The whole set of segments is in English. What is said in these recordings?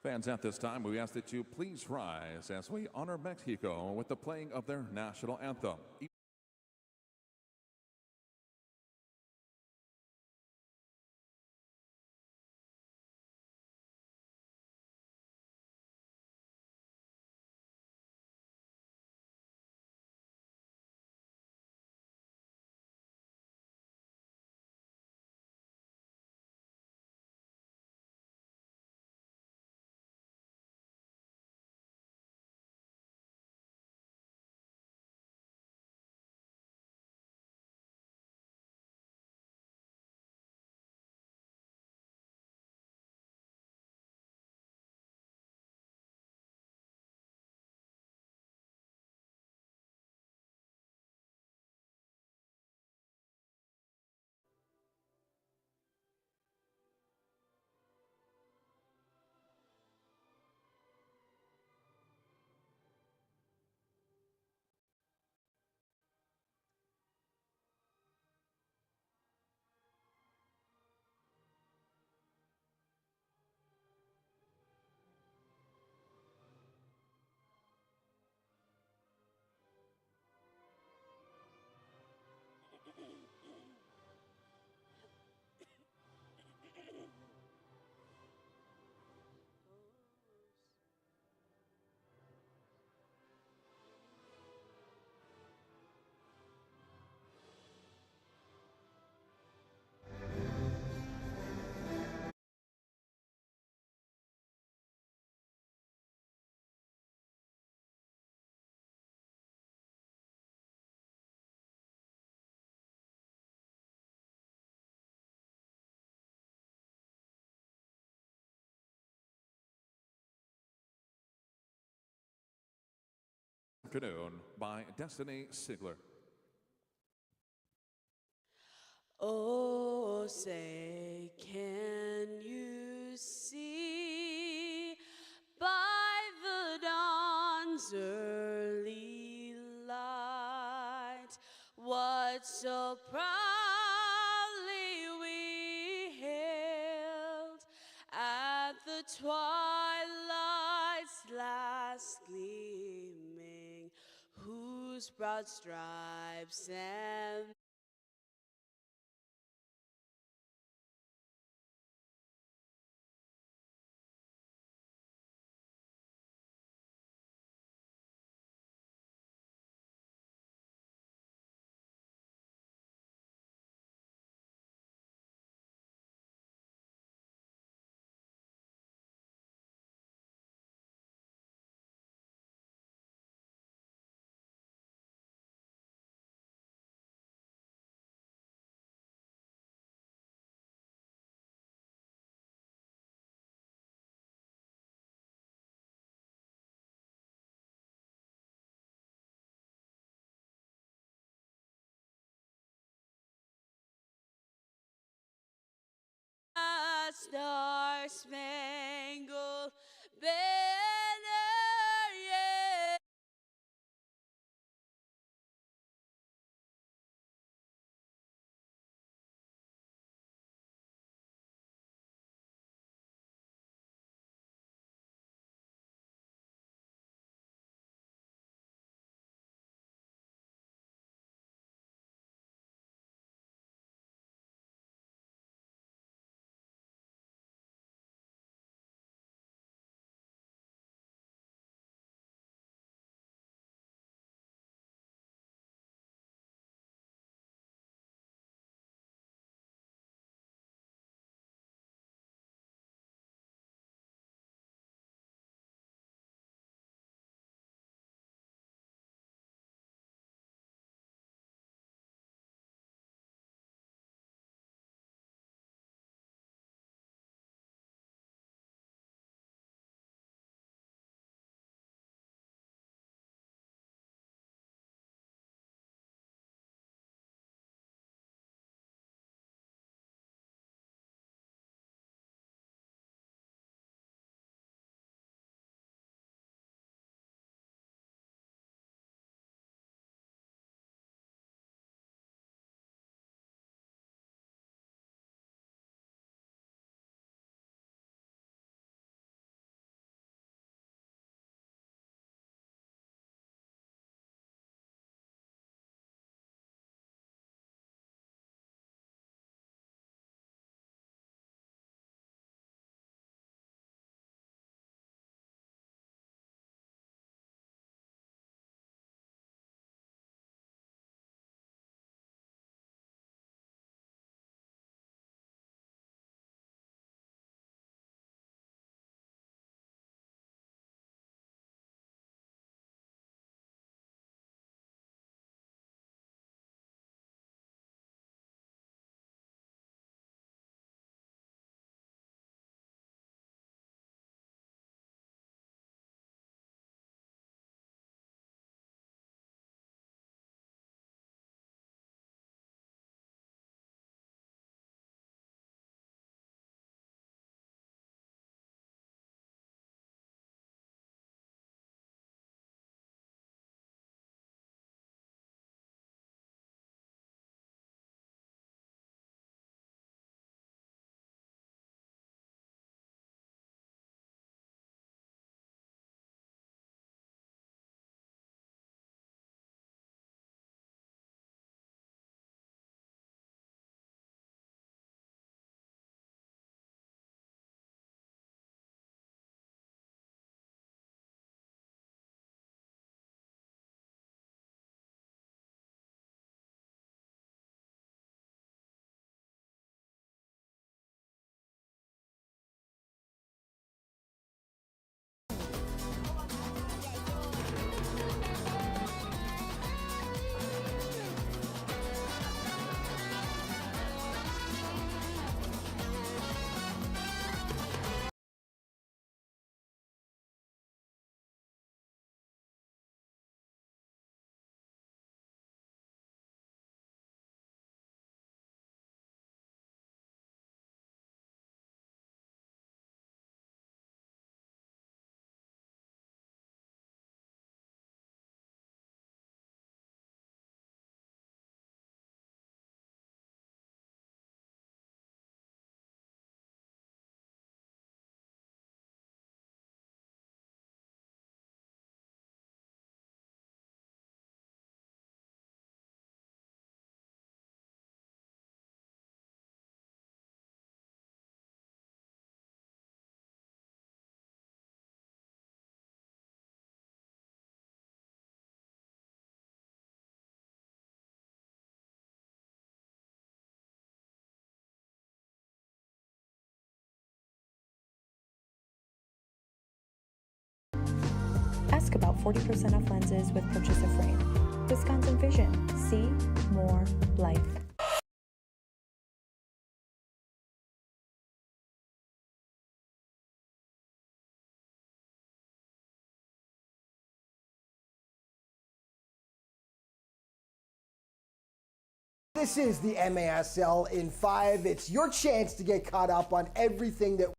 Fans, at this time, we ask that you please rise as we honor Mexico with the playing of their national anthem. Afternoon by Destiny Sigler. Oh, say, can you see by the dawn's early light what so proudly we hailed at the twilight's last gleaming, whose broad stripes and Star-Spangled Banner. 40% off lenses with purchase of frame. Wisconsin Vision. See more life. This is the MASL in 5. It's your chance to get caught up on everything that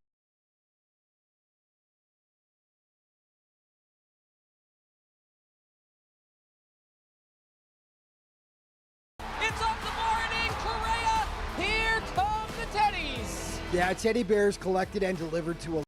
It's up the morning, Correa. Here come the Teddies. Yeah, teddy bears collected and delivered to a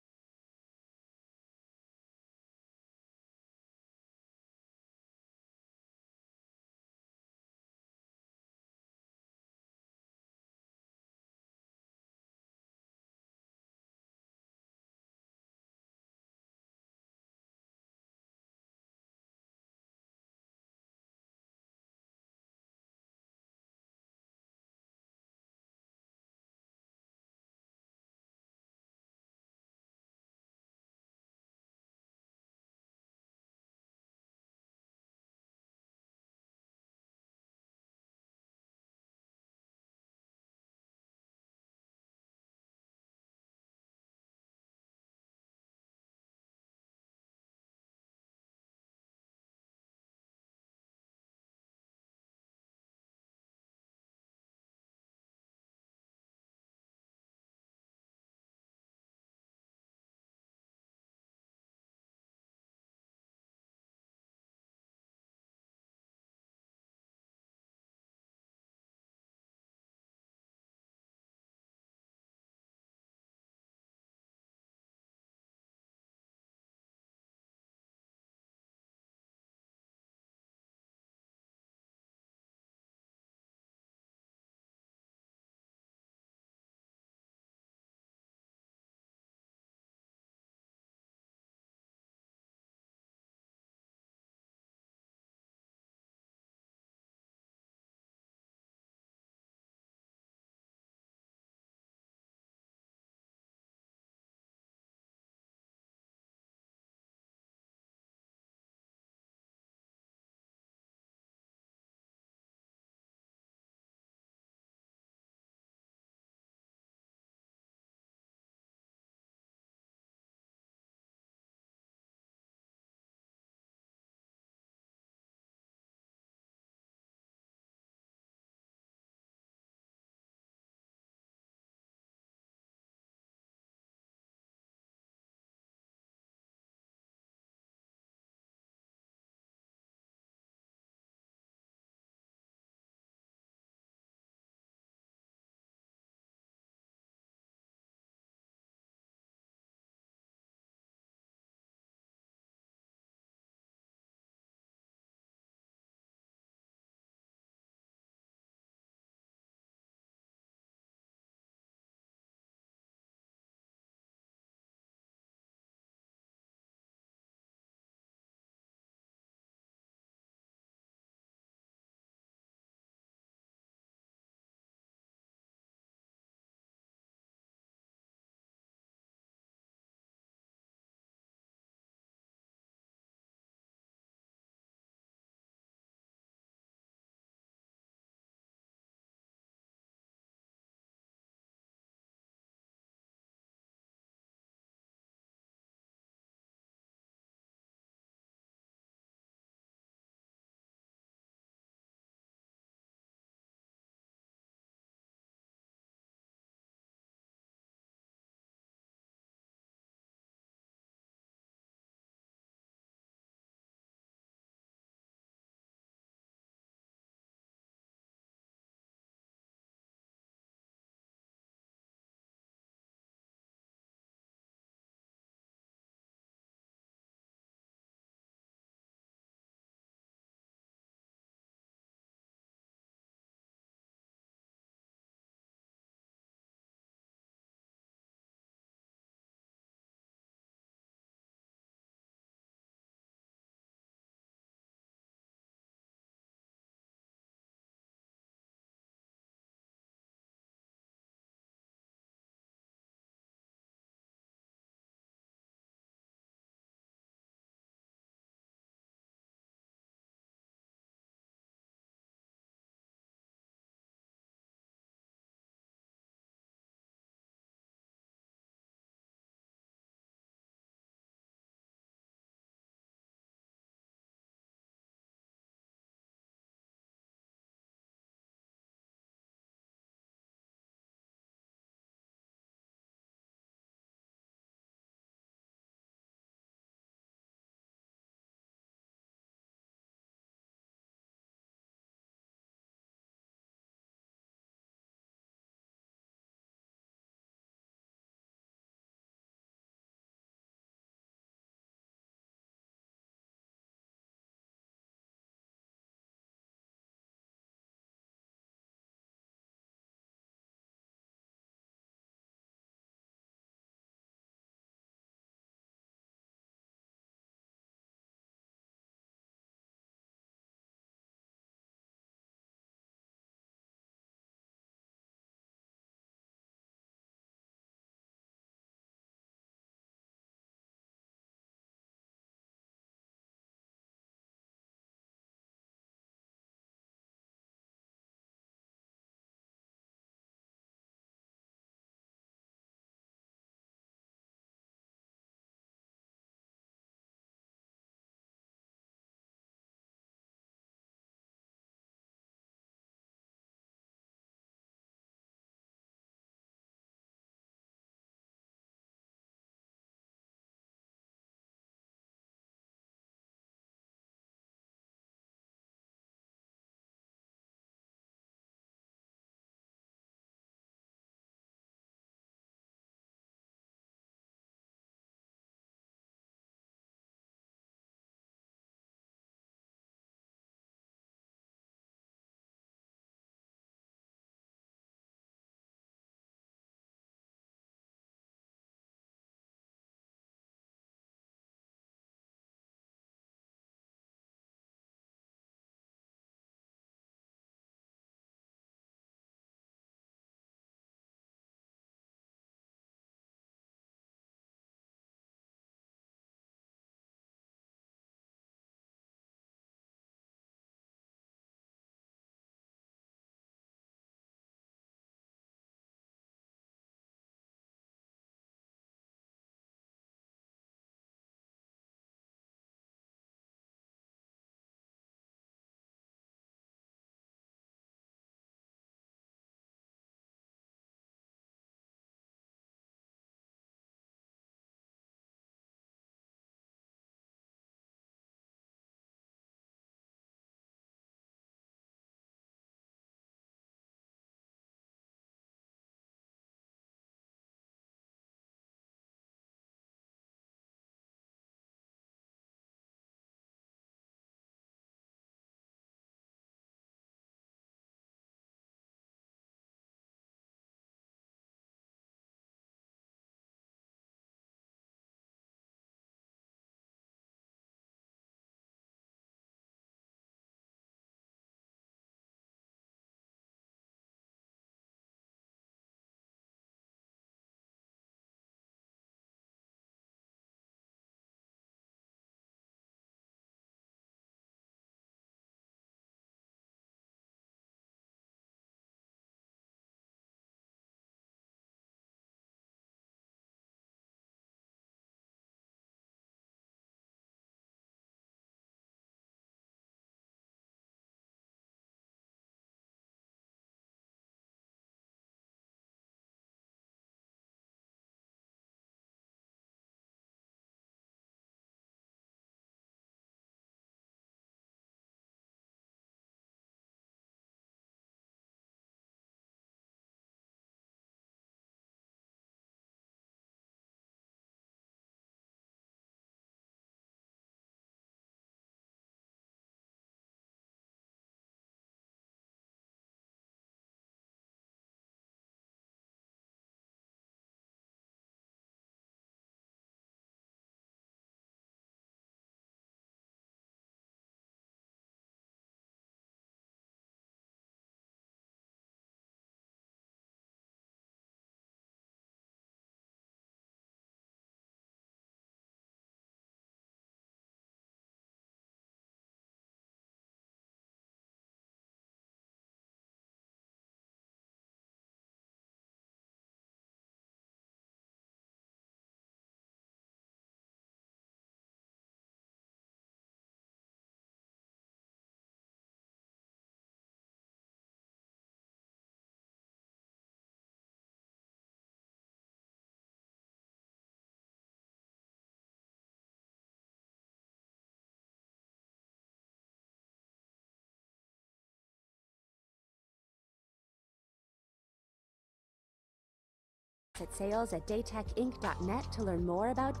Visit sales@daytechinc.net to learn more about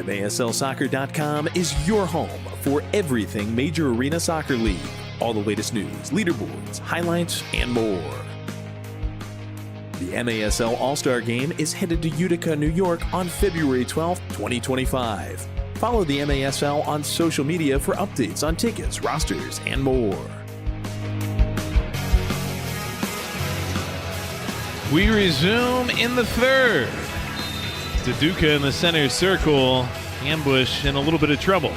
MASLsoccer.com is your home for everything Major Arena Soccer League. All the latest news, leaderboards, highlights, and more. The MASL All-Star Game is headed to Utica, New York on February 12, 2025. Follow the MASL on social media for updates on tickets, rosters, and more. We resume in the third. Duduka in the center circle. Ambush in a little bit of trouble.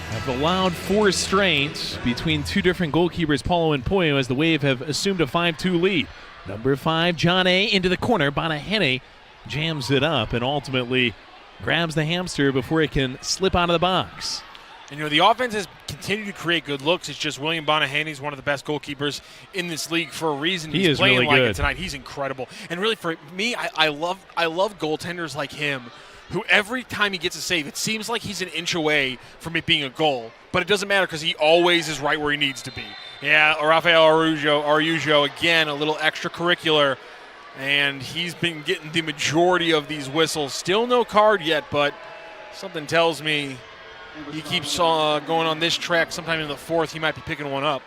Have allowed 4 straight between 2 different goalkeepers, Paulo and Poyo, as the Wave have assumed a 5-2 lead. Number 5, John A. into the corner. Bonahene jams it up and ultimately grabs the hamster before it can slip out of the box. And, the offense has continued to create good looks. It's just William Bonahene is one of the best goalkeepers in this league for a reason. He is playing really like good it tonight. He's incredible. And really, for me, I love goaltenders like him, who every time he gets a save, it seems like he's an inch away from it being a goal. But it doesn't matter because he always is right where he needs to be. Yeah, Rafael Araujo, again, a little extracurricular. And he's been getting the majority of these whistles. Still no card yet, but something tells me he keeps going on this track. Sometime in the 4th, he might be picking one up.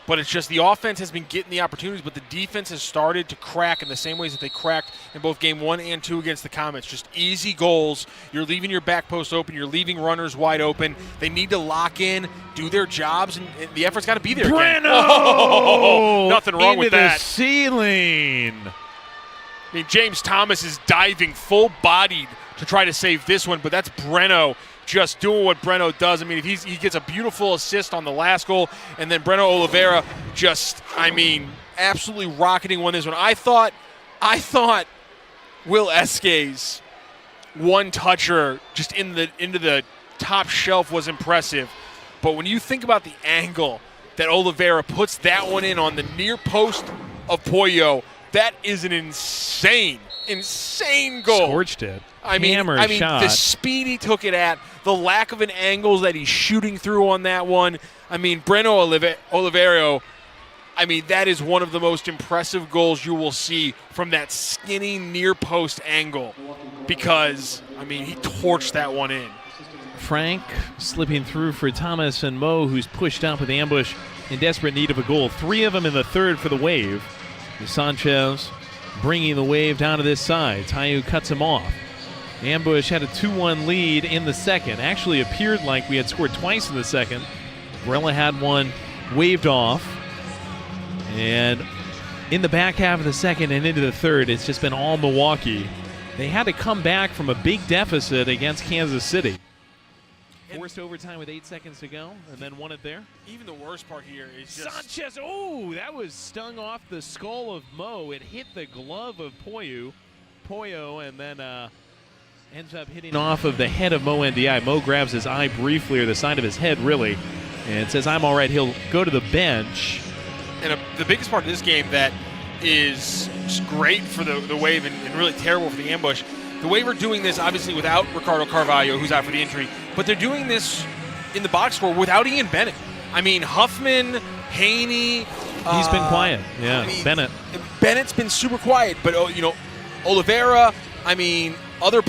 But it's just the offense has been getting the opportunities, but the defense has started to crack in the same ways that they cracked in both game 1 and 2 against the Comets. Just easy goals. You're leaving your back post open. You're leaving runners wide open. They need to lock in, do their jobs, and the effort's got to be there again. Breno! Nothing wrong with that. Into the ceiling. I mean, James Thomas is diving full-bodied to try to save this one, but that's Breno just doing what Breno does. I mean, if he gets a beautiful assist on the last goal, and then Breno Oliveira just, absolutely rocketing this one. I thought Will Eske's one-toucher just into the top shelf was impressive, but when you think about the angle that Oliveira puts that one in on the near post of Poyo, that is an insane goal. Scorched it. Hammer shot. The speed he took it at, the lack of an angle that he's shooting through on that one. Breno Oliveira, that is one of the most impressive goals you will see from that skinny near post angle because, he torched that one in. Frank slipping through for Thomas and Mo, who's pushed up with Ambush in desperate need of a goal. 3 of them in the third for the Wave. Sanchez bringing the Wave down to this side. Tayu cuts him off. Ambush had a 2-1 lead in the second. Actually appeared like we had scored twice in the second. Varela had one waved off. And in the back half of the second and into the third, it's just been all Milwaukee. They had to come back from a big deficit against Kansas City. Forced overtime with 8 seconds to go, and then won it there. Even the worst part here is just Sanchez, that was stung off the skull of Mo. It hit the glove of Poyo, and then ends up hitting off of the head of Mo NDI. Mo grabs his eye briefly, or the side of his head, really, and says, I'm all right. He'll go to the bench. And the biggest part of this game that is just great for the Wave and really terrible for the Ambush, the Wave are doing this obviously without Ricardo Carvalho, who's out for the injury, but they're doing this in the box score without Ian Bennett. Huffman, Haney. He's been quiet. Yeah, Bennett. Bennett's been super quiet, but Oliveira, other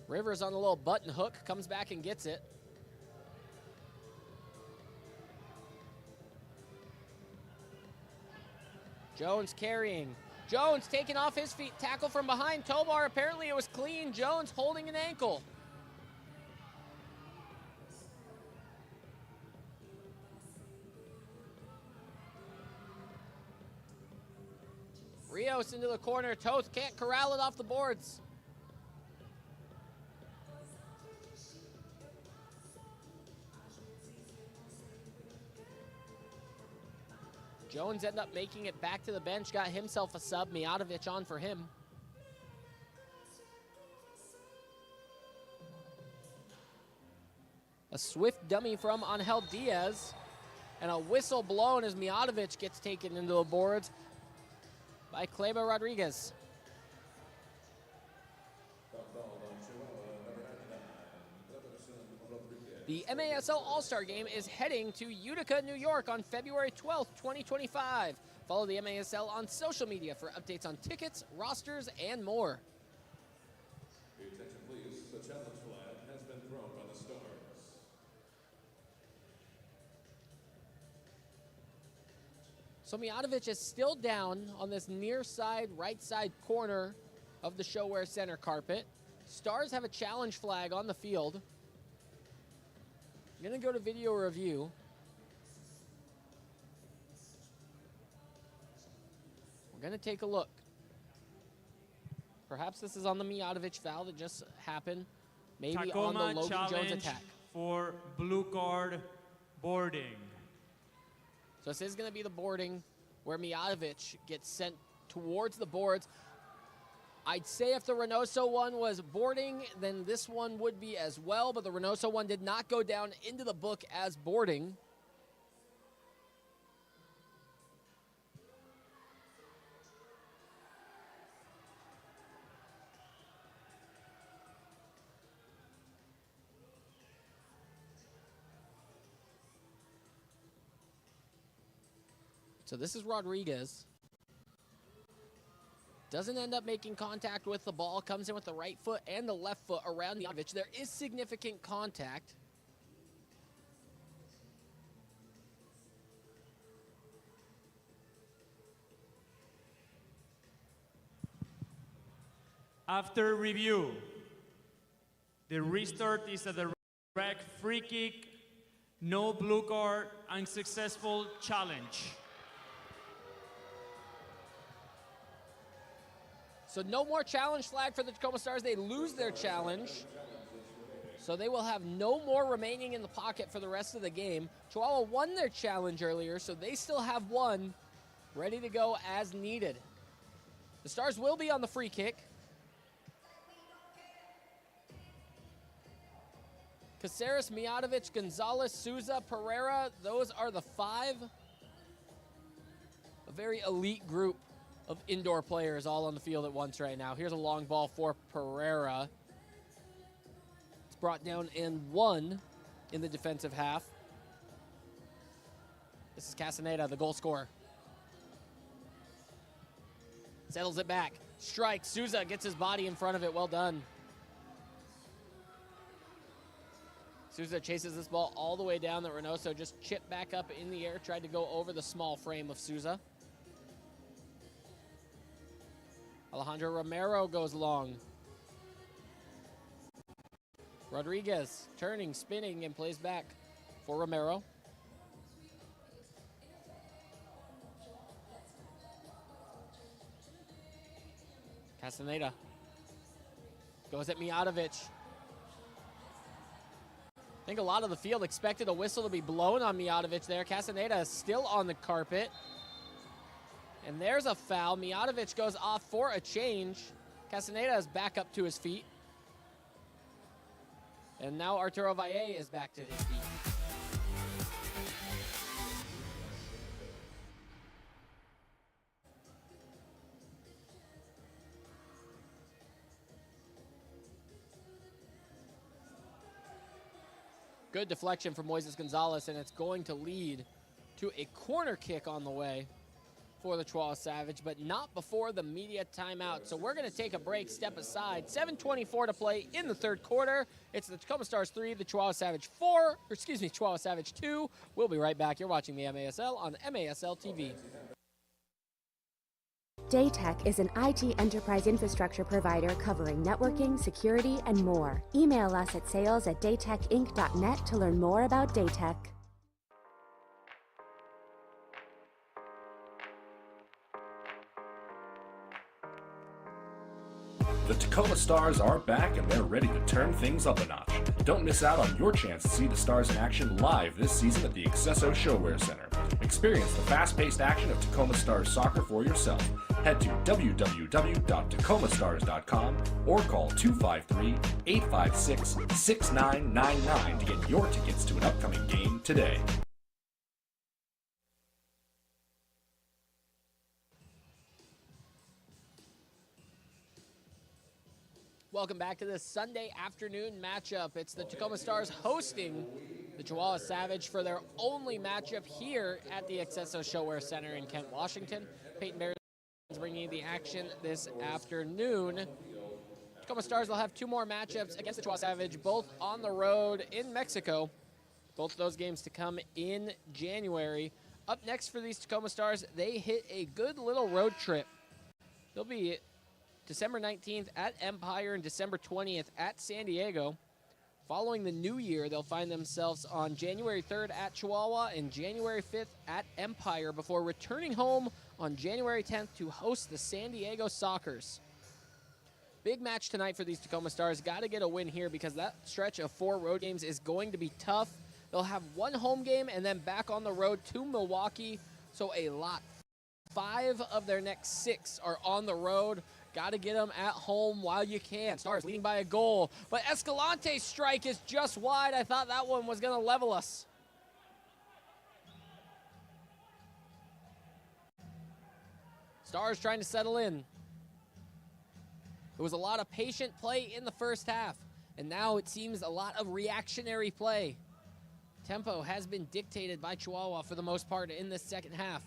Rivers on a little button hook, comes back and gets it. Jones carrying. Jones taking off his feet, tackle from behind. Tobar, apparently it was clean. Jones holding an ankle. Rios into the corner. Toth can't corral it off the boards. Jones ended up making it back to the bench, got himself a sub. Mijatovic on for him. A swift dummy from Angel Diaz. And a whistle blown as Mijatovic gets taken into the boards by Kleber Rodriguez. The MASL All-Star Game is heading to Utica, New York on February 12th, 2025. Follow the MASL on social media for updates on tickets, rosters, and more. Attention please, the challenge flag has been thrown by the Stars. So Mijatovic is still down on this near side, right side corner of the ShoWare center carpet. Stars have a challenge flag on the field. I'm gonna go to video review. We're gonna take a look. Perhaps this is on the Mijatovic foul that just happened. Maybe TACOMA on the Logan Jones challenge attack. for blue card boarding. So this is gonna be the boarding where Mijatovic gets sent towards the boards. I'd say if the Reynoso one was boarding, then this one would be as well, but the Reynoso one did not go down into the book as boarding. So this is Rodriguez. Doesn't end up making contact with the ball, comes in with the right foot and the left foot around Mijatovic. There is significant contact. After review, the restart is a direct free kick, no blue card, unsuccessful challenge. So no more challenge flag for the Tacoma Stars. They lose their challenge. So they will have no more remaining in the pocket for the rest of the game. Chihuahua won their challenge earlier, so they still have one ready to go as needed. The Stars will be on the free kick. Caceres, Mijatovic, Gonzalez, Souza, Pereira, those are the five. A very elite group of indoor players all on the field at once right now. Here's a long ball for Pereira. It's brought down and one in the defensive half. This is Castaneda, the goal scorer. Settles it back. Strike. Souza gets his body in front of it. Well done. Souza chases this ball all the way down. That Reynoso just chipped back up in the air, tried to go over the small frame of Souza. Alejandro Romero goes long. Rodriguez turning, spinning, and plays back for Romero. Castaneda goes at Mijatovic. I think a lot of the field expected a whistle to be blown on Mijatovic there. Castaneda is still on the carpet. And there's a foul. Mijatovic goes off for a change. Castaneda is back up to his feet. And now Arturo Valle is back to his feet. Good deflection from Moises Gonzalez, and it's going to lead to a corner kick on the way for the Chihuahua Savage, but not before the media timeout. So we're going to take a break, step aside. 7:24 to play in the third quarter. It's the Tacoma Stars 3, the Chihuahua Savage 4, Chihuahua Savage 2. We'll be right back. You're watching the MASL on MASL TV. Daytech is an IT enterprise infrastructure provider covering networking, security, and more. Email us at sales@daytechinc.net to learn more about Daytech. The Tacoma Stars are back and they're ready to turn things up a notch. Don't miss out on your chance to see the Stars in action live this season at the Accesso Showwear Center. Experience the fast-paced action of Tacoma Stars soccer for yourself. Head to www.tacomastars.com or call 253-856-6999 to get your tickets to an upcoming game today. Welcome back to this Sunday afternoon matchup. It's the Tacoma Stars hosting the Chihuahua Savage for their only matchup here at the Accesso Showwear Center in Kent, Washington. Peyton Bears bringing you the action this afternoon. Tacoma Stars will have two more matchups against the Chihuahua Savage, both on the road in Mexico. Both of those games to come in January. Up next for these Tacoma Stars, they hit a good little road trip. They'll be December 19th at Empire and December 20th at San Diego. Following the new year, they'll find themselves on January 3rd at Chihuahua and January 5th at Empire before returning home on January 10th to host the San Diego Sockers. Big match tonight for these Tacoma Stars. Got to get a win here because that stretch of 4 road games is going to be tough. They'll have 1 home game and then back on the road to Milwaukee, so a lot. 5 of their next 6 are on the road. Got to get them at home while you can. Stars leading by a goal, but Escalante's strike is just wide. I thought that one was going to level us. Stars trying to settle in. There was a lot of patient play in the first half, and now it seems a lot of reactionary play. Tempo has been dictated by Chihuahua for the most part in this second half.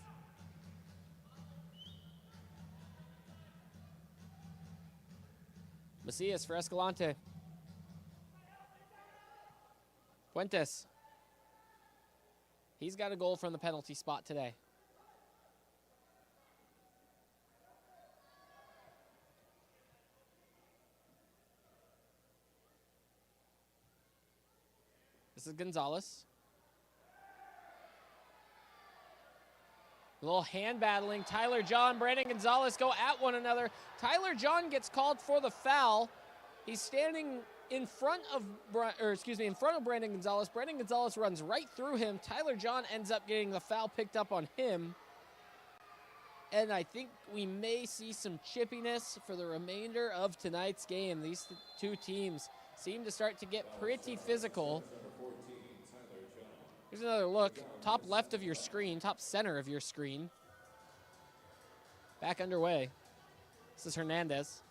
Macias for Escalante. Fuentes. He's got a goal from the penalty spot today. This is Gonzalez. A little hand battling. Tyler John, Brandon Gonzalez go at one another. Tyler John gets called for the foul. He's standing in front of Brandon Gonzalez. Brandon Gonzalez runs right through him. Tyler John ends up getting the foul picked up on him. And I think we may see some chippiness for the remainder of tonight's game. These two teams seem to start to get pretty physical. Here's another look. Top left of your screen, top center of your screen. Back underway. This is Hernandez.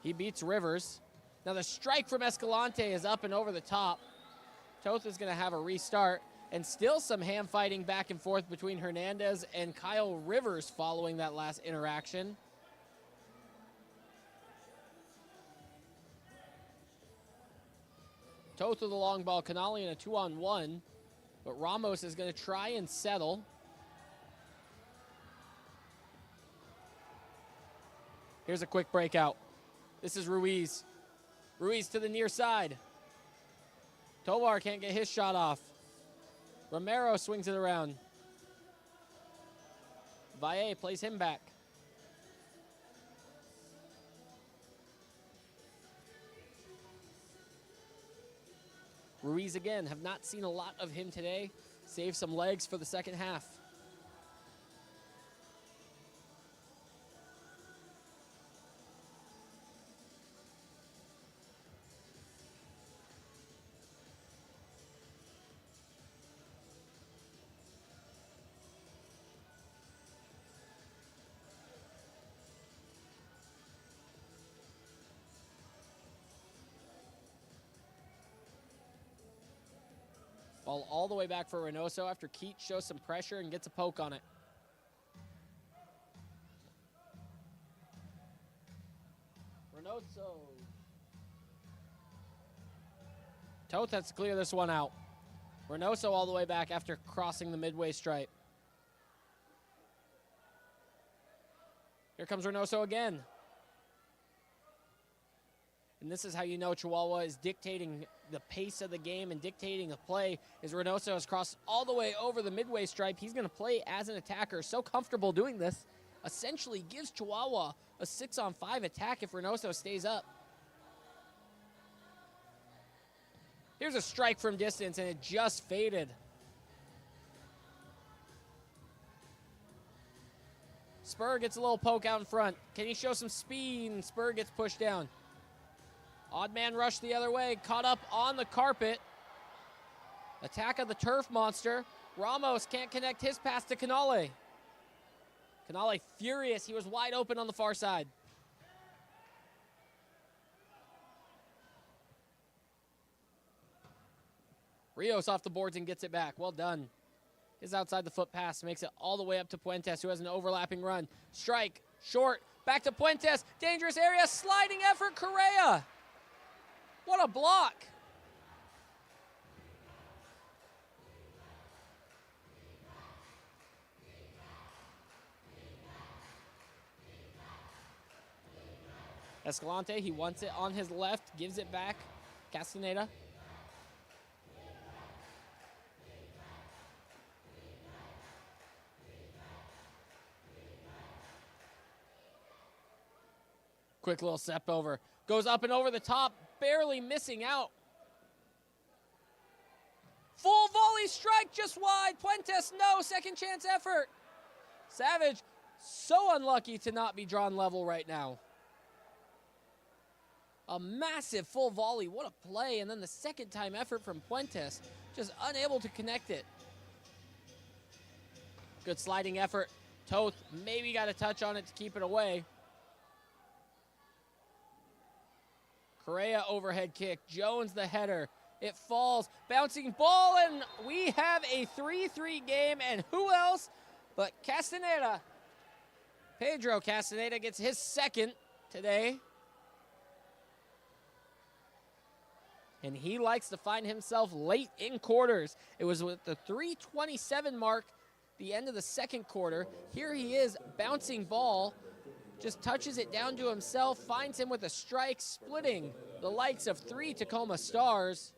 He beats Rivers. Now the strike from Escalante is up and over the top. Toth is going to have a restart. And still some hand fighting back and forth between Hernandez and Kyle Rivers following that last interaction. Toth with the long ball, Canali in a 2-on-1, but Ramos is going to try and settle. Here's a quick breakout. This is Ruiz. Ruiz to the near side. Tovar can't get his shot off. Romero swings it around. Valle plays him back. Ruiz again, have not seen a lot of him today. Save some legs for the second half. Ball all the way back for Reynoso after Keat shows some pressure and gets a poke on it. Reynoso. Toth has to clear this one out. Reynoso all the way back after crossing the midway stripe. Here comes Reynoso again. And this is how you know Chihuahua is dictating the pace of the game and dictating the play. Is Reynoso has crossed all the way over the midway stripe. He's going to play as an attacker. So comfortable doing this. Essentially gives Chihuahua a 6-on-5 attack if Reynoso stays up. Here's a strike from distance, and it just faded. Spur gets a little poke out in front. Can he show some speed? And Spur gets pushed down. Odd man rush the other way, caught up on the carpet. Attack of the turf monster. Ramos can't connect his pass to Canale. Canale furious, he was wide open on the far side. Rios off the boards and gets it back, well done. His outside the foot pass makes it all the way up to Puentes, who has an overlapping run. Strike, short, back to Puentes, dangerous area, sliding effort, Correa. What a block. Escalante, he wants it on his left, gives it back. Castaneda. Quick little step over. Goes up and over the top, barely missing out. Full volley strike just wide. Puentes, no, second chance effort. Savage, so unlucky to not be drawn level right now. A massive full volley, what a play. And then the second time effort from Puentes, just unable to connect it. Good sliding effort. Toth maybe got a touch on it to keep it away. Correa overhead kick, Jones the header. It falls, bouncing ball, and we have a 3-3 game, and who else but Castaneda. Pedro Castaneda gets his second today. And he likes to find himself late in quarters. It was with the 3:27 mark, the end of the second quarter. Here he is, bouncing ball. Just touches it down to himself, finds him with a strike, splitting the likes of 3 Tacoma Stars.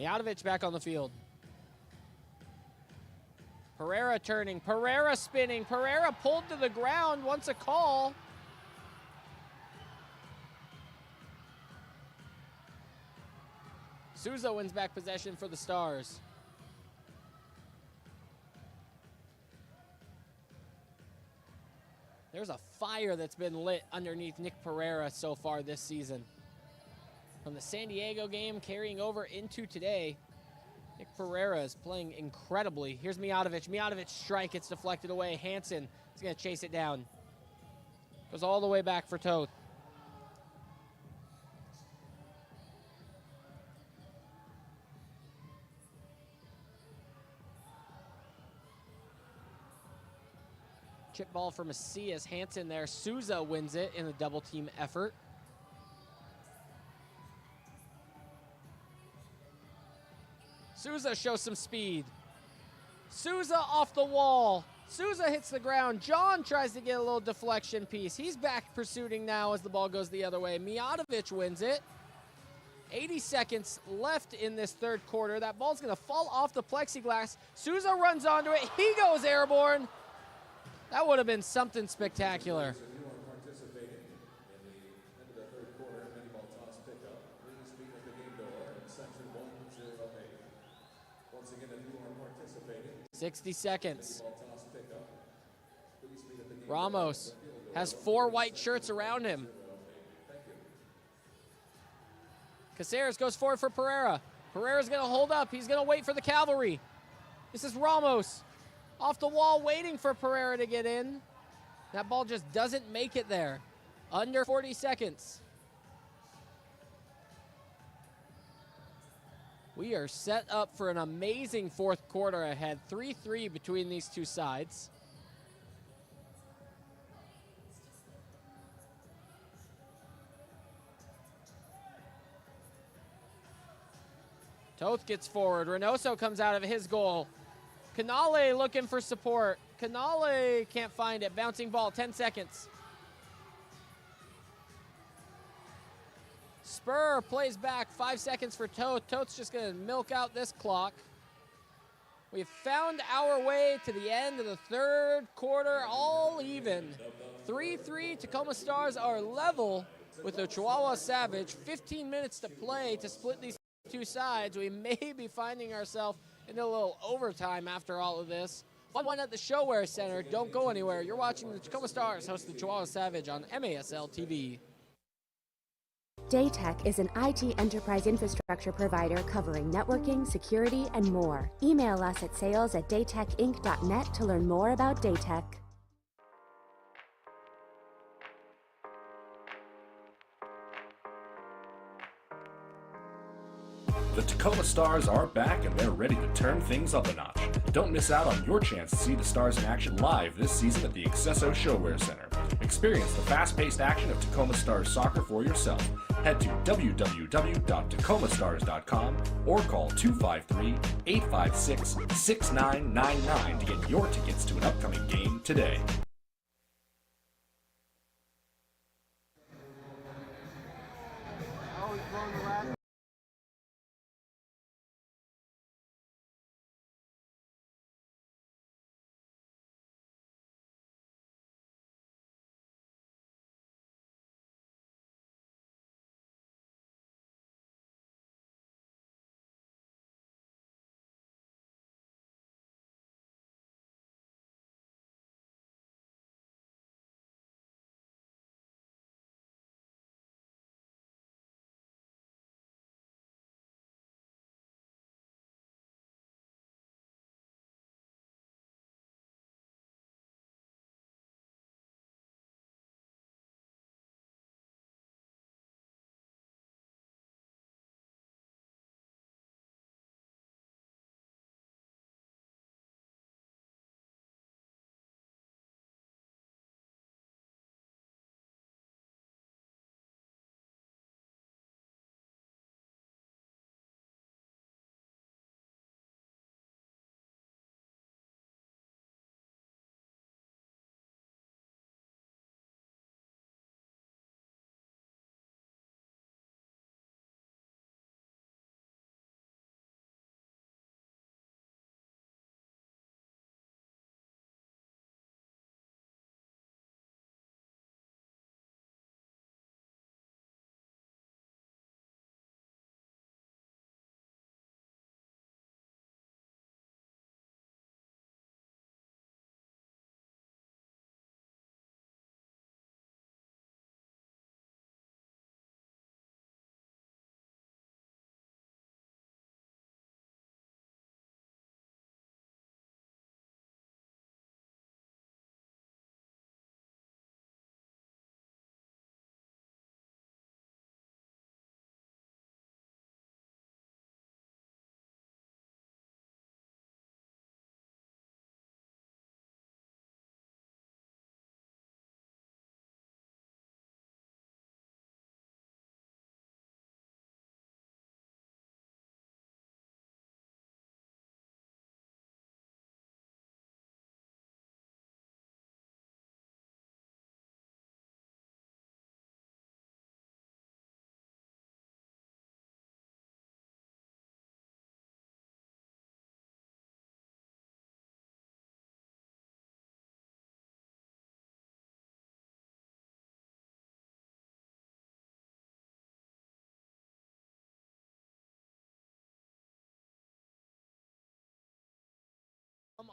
Mijatovic back on the field. Pereira turning, Pereira spinning, Pereira pulled to the ground, wants a call. Souza wins back possession for the Stars. There's a fire that's been lit underneath Nick Pereira so far this season. From the San Diego game carrying over into today, Nick Pereira is playing incredibly. Here's Mijatovic. Mijatovic strike gets deflected away. Hansen is going to chase it down. Goes all the way back for Toth. Chip ball for Macias. Hansen there. Souza wins it in a double team effort. Souza shows some speed. Souza off the wall. Souza hits the ground. John tries to get a little deflection piece. He's back pursuing now as the ball goes the other way. Mijatovic wins it. 80 seconds left in this third quarter. That ball's going to fall off the plexiglass. Souza runs onto it. He goes airborne. That would have been something spectacular. Ball toss pickup. Please meet at the game door in section 108. Once again, if you are participating, 60 seconds. ball toss pickup. Please meet at the game Ramos has 4 white shirts around him. Caceres goes forward for Pereira. Pereira's going to hold up. He's going to wait for the cavalry. This is Ramos off the wall waiting for Pereira to get in. That ball just doesn't make it there. Under 40 seconds. We are set up for an amazing fourth quarter ahead. 3-3 between these two sides. Toth gets forward. Reynoso comes out of his goal. Canale looking for support. Canale can't find it. Bouncing ball, 10 seconds. Spur plays back, 5 seconds for Toth. Toth's just gonna milk out this clock. We've found our way to the end of the third quarter, all even. 3-3, Tacoma Stars are level with the Chihuahua Savage. 15 minutes to play to split these two sides. We may be finding ourselves in a little overtime after all of this. Fun one at the ShoWare Center. Don't go anywhere. You're watching the Tacoma Stars host the Chihuahua Savage on MASL TV. Daytech is an IT enterprise infrastructure provider covering networking, security, and more. Email us at sales@daytechinc.net to learn more about Daytech. The Tacoma Stars are back and they're ready to turn things up a notch. Don't miss out on your chance to see the Stars in action live this season at the Accesso ShoWare Center. Experience the fast-paced action of Tacoma Stars soccer for yourself. Head to www.tacomastars.com or call 253-856-6999 to get your tickets to an upcoming game today.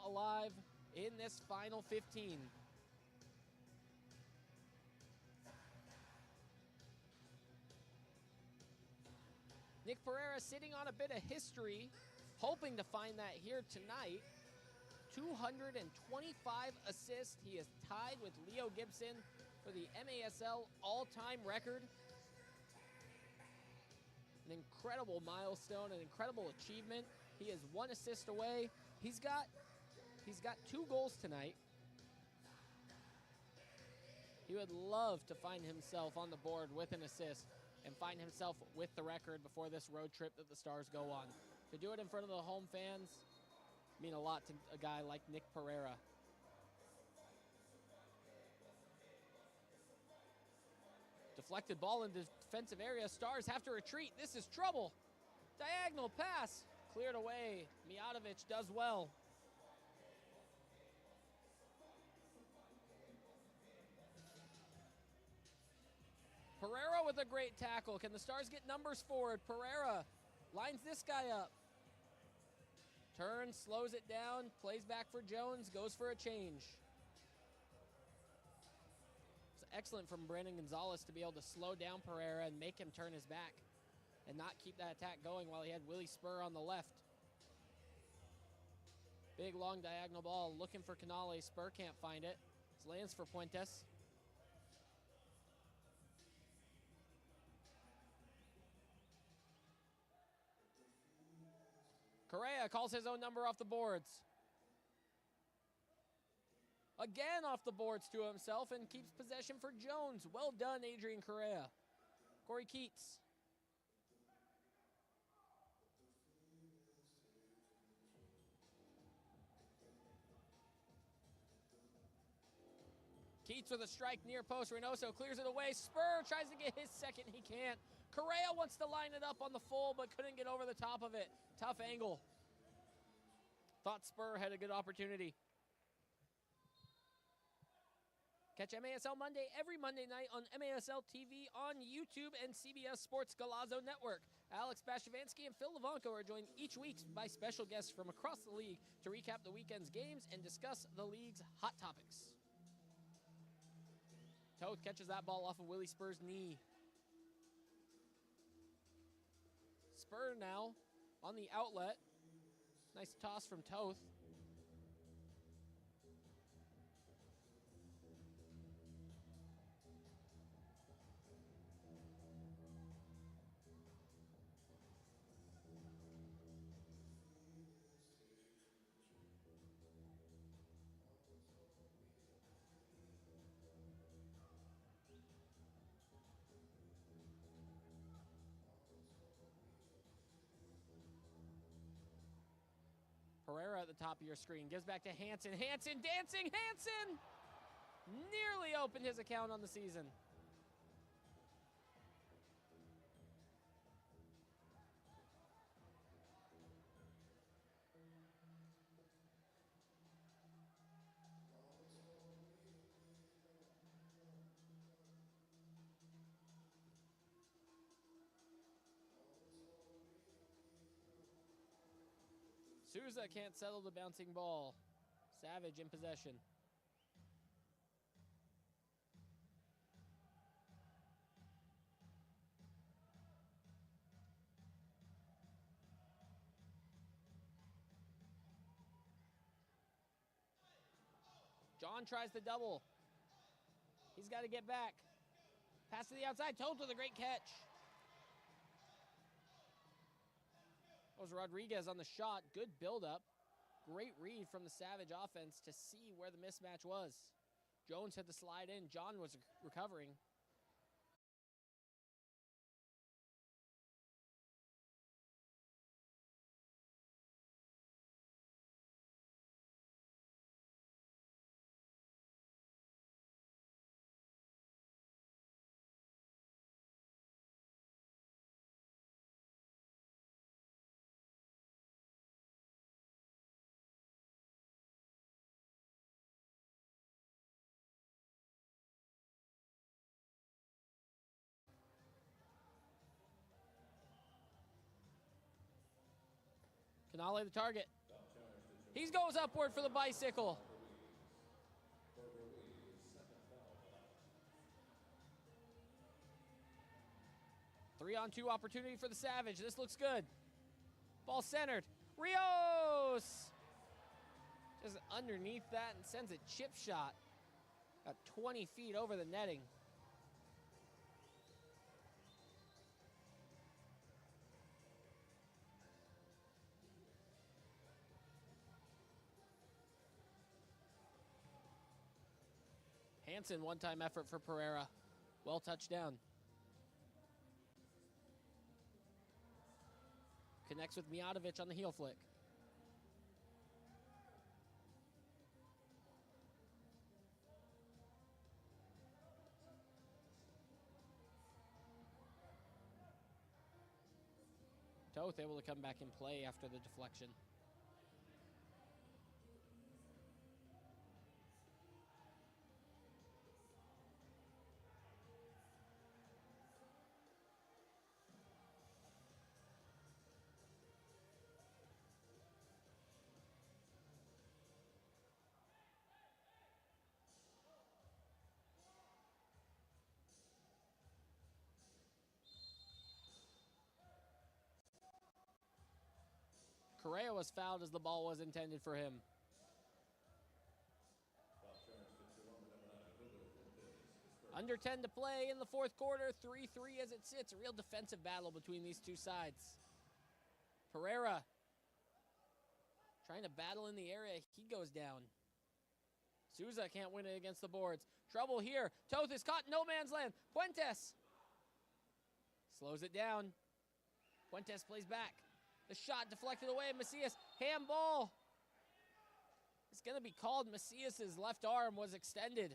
Alive in this final 15. Nick Pereira sitting on a bit of history, hoping to find that here tonight. 225 assists. He is tied with Leo Gibson for the MASL all-time record. An incredible milestone, an incredible achievement. He is 1 assist away. He's got 2 goals tonight. He would love to find himself on the board with an assist and find himself with the record before this road trip that the Stars go on. To do it in front of the home fans mean a lot to a guy like Nick Pereira. Deflected ball in the defensive area. Stars have to retreat. This is trouble. Diagonal pass. Cleared away. Mijatovic does well. Pereira with a great tackle. Can the Stars get numbers forward? Pereira lines this guy up. Turns, slows it down, plays back for Jones, goes for a change. It's excellent from Brandon Gonzalez to be able to slow down Pereira and make him turn his back and not keep that attack going while he had Willie Spur on the left. Big, long diagonal ball looking for Canale. Spur can't find it. It lands for Puentes. Correa calls his own number off the boards. Again off the boards to himself and keeps possession for Jones. Well done, Adrian Correa. Corey Keats. Keats with a strike near post. Reynoso clears it away. Spur tries to get his second. He can't. Correa wants to line it up on the full, but couldn't get over the top of it. Tough angle. Thought Spur had a good opportunity. Catch MASL Monday every Monday night on MASL TV on YouTube and CBS Sports Golazo Network. Alex Bashavansky and Phil Levanko are joined each week by special guests from across the league to recap the weekend's games and discuss the league's hot topics. Toth catches that ball off of Willie Spur's knee. Spur now on the outlet. Nice toss from Toth. Pereira at the top of your screen. Gives back to Hansen. Hansen dancing. Hansen nearly opened his account on the season. Souza can't settle the bouncing ball. Savage in possession. John tries the double. He's got to get back. Pass to the outside. Toth with a great catch. That was Rodriguez on the shot. Good buildup. Great read from the Savage offense to see where the mismatch was. Jones had to slide in. John was recovering. Canale the target. He goes upward for the bicycle. Three-on-two opportunity for the Savage. This looks good. Ball centered. Rios! Just underneath that and sends a chip shot at 20 feet over the netting. Hansen, one-time effort for Pereira. Well touched down. Connects with Mijatovic on the heel flick. Toth able to come back and play after the deflection. Correa was fouled as the ball was intended for him. Under 10 to play in the fourth quarter, 3-3 as it sits. A real defensive battle between these two sides. Pereira trying to battle in the area. He goes down. Souza can't win it against the boards. Trouble here. Toth is caught in no man's land. Puentes slows it down. Puentes plays back. The shot deflected away. Macias, handball. It's going to be called. Macias' left arm was extended.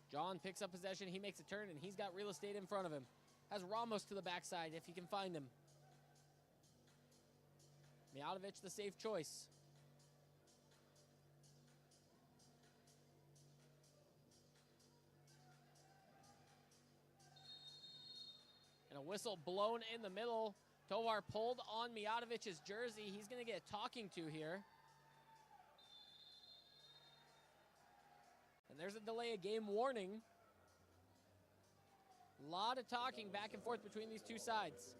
John picks up possession. He makes a turn, and he's got real estate in front of him. Has Ramos to the backside if he can find him. Mijatovic, the safe choice. And a whistle blown in the middle. Tovar pulled on Mijatovic's jersey. He's going to get a talking to here. And there's a delay of game warning. A lot of talking back and forth between these two sides.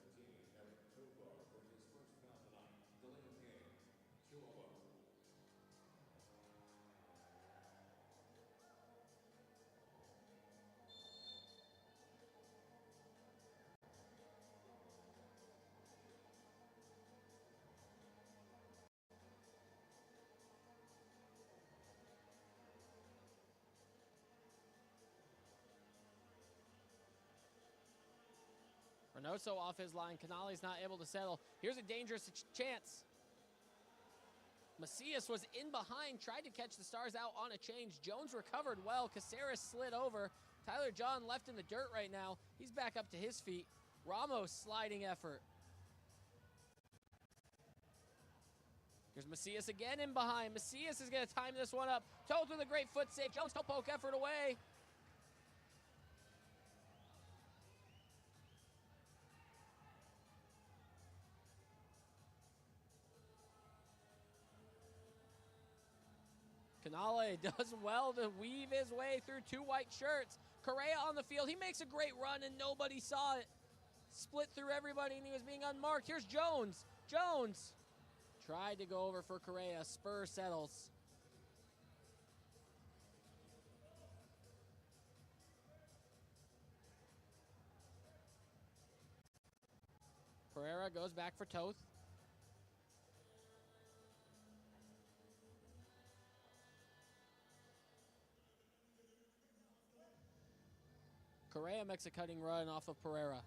Reynoso off his line. Canale's not able to settle. Here's a dangerous chance. Macias was in behind, tried to catch the Stars out on a change. Jones recovered well. Caceres slid over. Tyler John left in the dirt right now. He's back up to his feet. Ramos sliding effort. Here's Macias again in behind. Macias is going to time this one up. Toth with a great foot save. Jones toe poke effort away. Canale does well to weave his way through two white shirts. Correa on the field. He makes a great run and nobody saw it. Split through everybody and he was being unmarked. Here's Jones. Jones tried to go over for Correa. Spur settles. Pereira goes back for Toth. Correa makes a cutting run off of Pereira.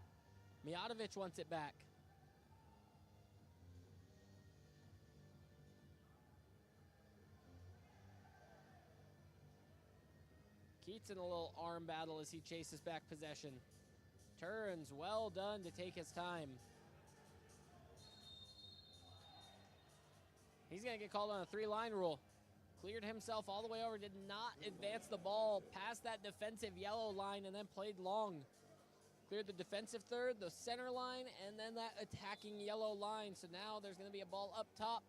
Mijatovic wants it back. Keats in a little arm battle as he chases back possession. Turns, well done to take his time. He's going to get called on a 3-line rule. Cleared himself all the way over, did not advance the ball past that defensive yellow line and then played long. Cleared the defensive third, the center line, and then that attacking yellow line. So now there's going to be a ball up top.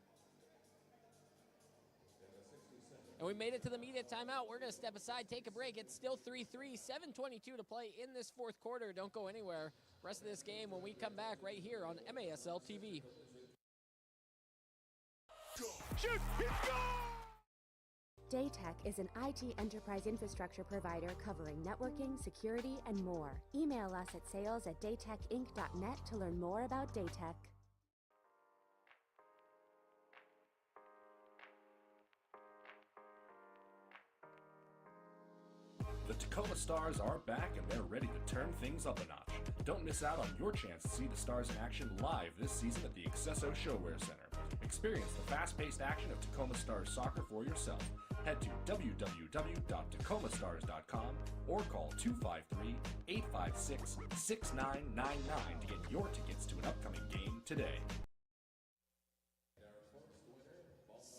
And we made it to the media timeout. We're going to step aside, take a break. It's still 3-3, 7:22 to play in this fourth quarter. Don't go anywhere. Rest of this game when we come back right here on MASL TV. Shoot! It's gone! Daytech is an IT enterprise infrastructure provider covering networking, security, and more. Email us at sales@daytechinc.net to learn more about Daytech. The Tacoma Stars are back and they're ready to turn things up a notch. Don't miss out on your chance to see the Stars in action live this season at the Accesso Showwear Center. Experience the fast-paced action of Tacoma Stars soccer for yourself. Head to www.tacomasstars.com or call 253-856-6999 to get your tickets to an upcoming game today.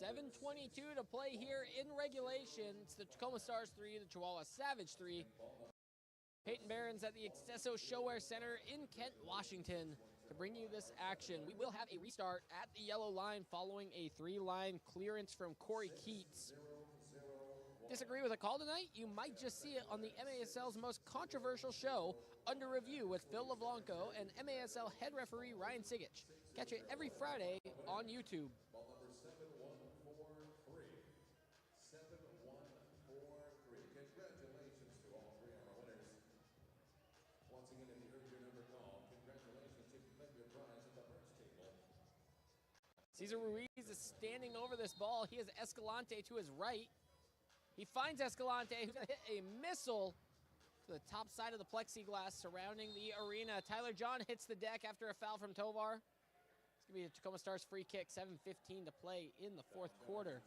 7:22 to play here in regulation. It's the Tacoma Stars 3, the Chihuahua Savage 3. Peyton Barron's at the Accesso Showwear Center in Kent, Washington to bring you this action. We will have a restart at the yellow line following a 3-line clearance from Corey Keats. Disagree with a call tonight? You might just see it on the MASL's most controversial show, Under Review with Phil LeBlanco and MASL head referee Ryan Sigich. Catch it every Friday on YouTube. Ball number 7143. 7143. Congratulations to all three of our winners. Once again, if you heard your number called, congratulations. You can claim your prize at the first table. Cesar Ruiz is standing over this ball. He has Escalante to his right. He finds Escalante, who's going to hit a missile to the top side of the plexiglass surrounding the arena. Tyler John hits the deck after a foul from Tovar. It's going to be a Tacoma Stars free kick, 7:15 to play in the fourth quarter.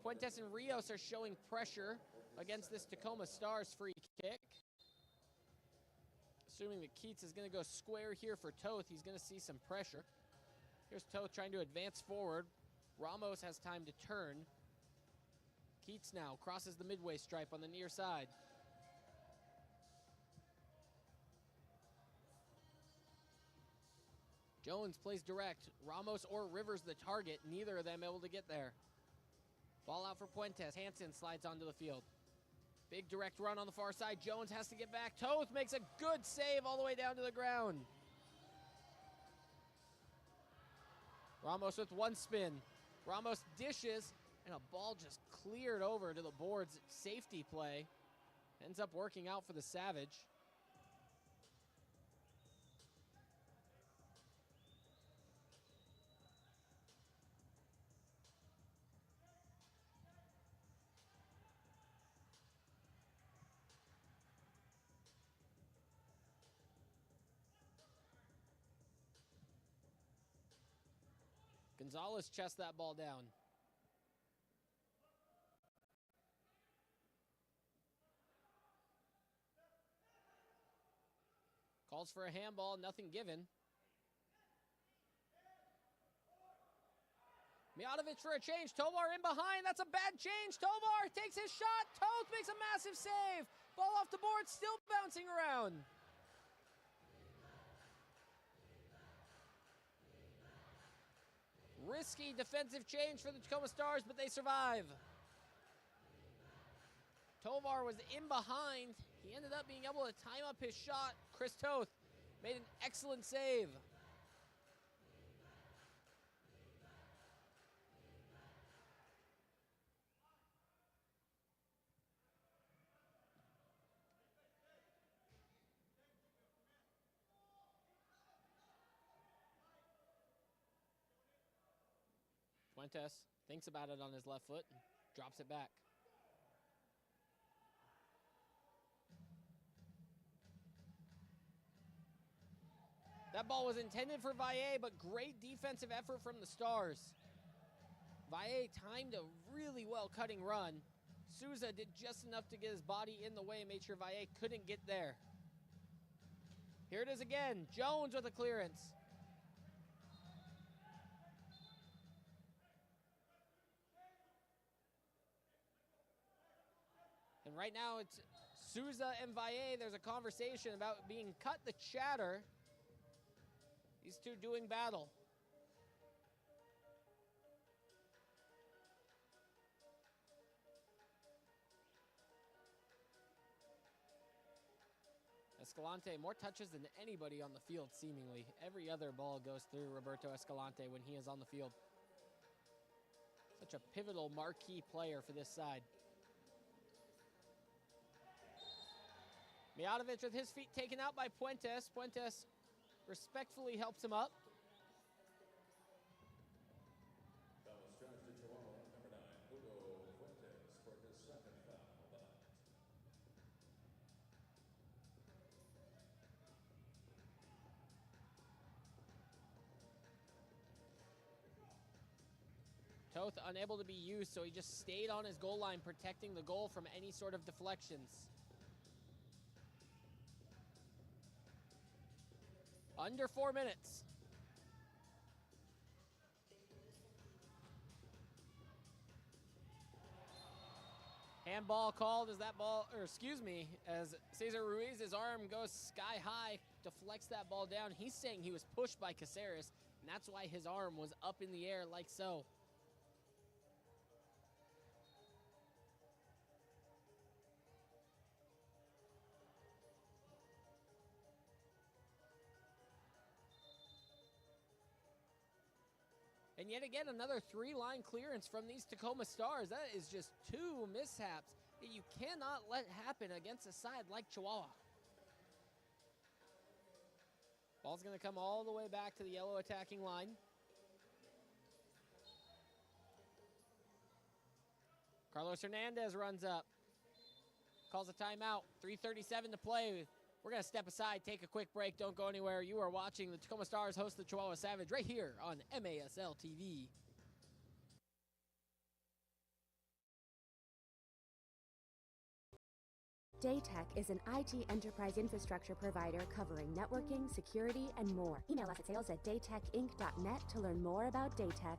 Fuentes and Rios are showing pressure against this Tacoma Stars free kick. Assuming that Keats is going to go square here for Toth, he's going to see some pressure. Here's Toth trying to advance forward. Ramos has time to turn. Keats now crosses the midway stripe on the near side. Jones plays direct. Ramos or Rivers the target. Neither of them able to get there. Ball out for Puentes. Hansen slides onto the field. Big direct run on the far side. Jones has to get back. Toth makes a good save all the way down to the ground. Ramos with one spin. Ramos dishes, and a ball just cleared over to the boards. Safety play. Ends up working out for the Savage. Gonzalez chests that ball down. Calls for a handball, nothing given. Mijatovic for a change. Tovar in behind. That's a bad change. Tovar takes his shot. Toth makes a massive save. Ball off the board, still bouncing around. Risky defensive change for the Tacoma Stars, but they survive. Tovar was in behind. He ended up being able to time up his shot. Chris Toth made an excellent save. Fuentes thinks about it on his left foot and drops it back. That ball was intended for Valle, but great defensive effort from the Stars. Valle timed a really well cutting run. Souza did just enough to get his body in the way and made sure Valle couldn't get there. Here it is again. Jones with a clearance. And right now it's Souza and Valle, there's a conversation about being cut the chatter. These two doing battle. Escalante, more touches than anybody on the field, seemingly. Every other ball goes through Roberto Escalante when he is on the field. Such a pivotal marquee player for this side. Mijatovic with his feet taken out by Puentes. Puentes respectfully helps him up. Foul is charged to Chihuahua, number 9, Hugo Fuentes, for his second foul of the night. Toth unable to be used, so he just stayed on his goal line, protecting the goal from any sort of deflections. Under 4 minutes. Handball called as that ball, or excuse me, as Cesar Ruiz's arm goes sky high, deflects that ball down. He's saying he was pushed by Caceres, and that's why his arm was up in the air like so. And yet again, another 3-line clearance from these Tacoma Stars. That is just 2 mishaps that you cannot let happen against a side like Chihuahua. Ball's going to come all the way back to the yellow attacking line. Carlos Hernandez runs up. Calls a timeout. 3:37 to play. We're going to step aside, take a quick break. Don't go anywhere. You are watching the Tacoma Stars host the Chihuahua Savage right here on MASL TV. Daytech is an IT enterprise infrastructure provider covering networking, security, and more. Email us at sales@daytechinc.net to learn more about Daytech.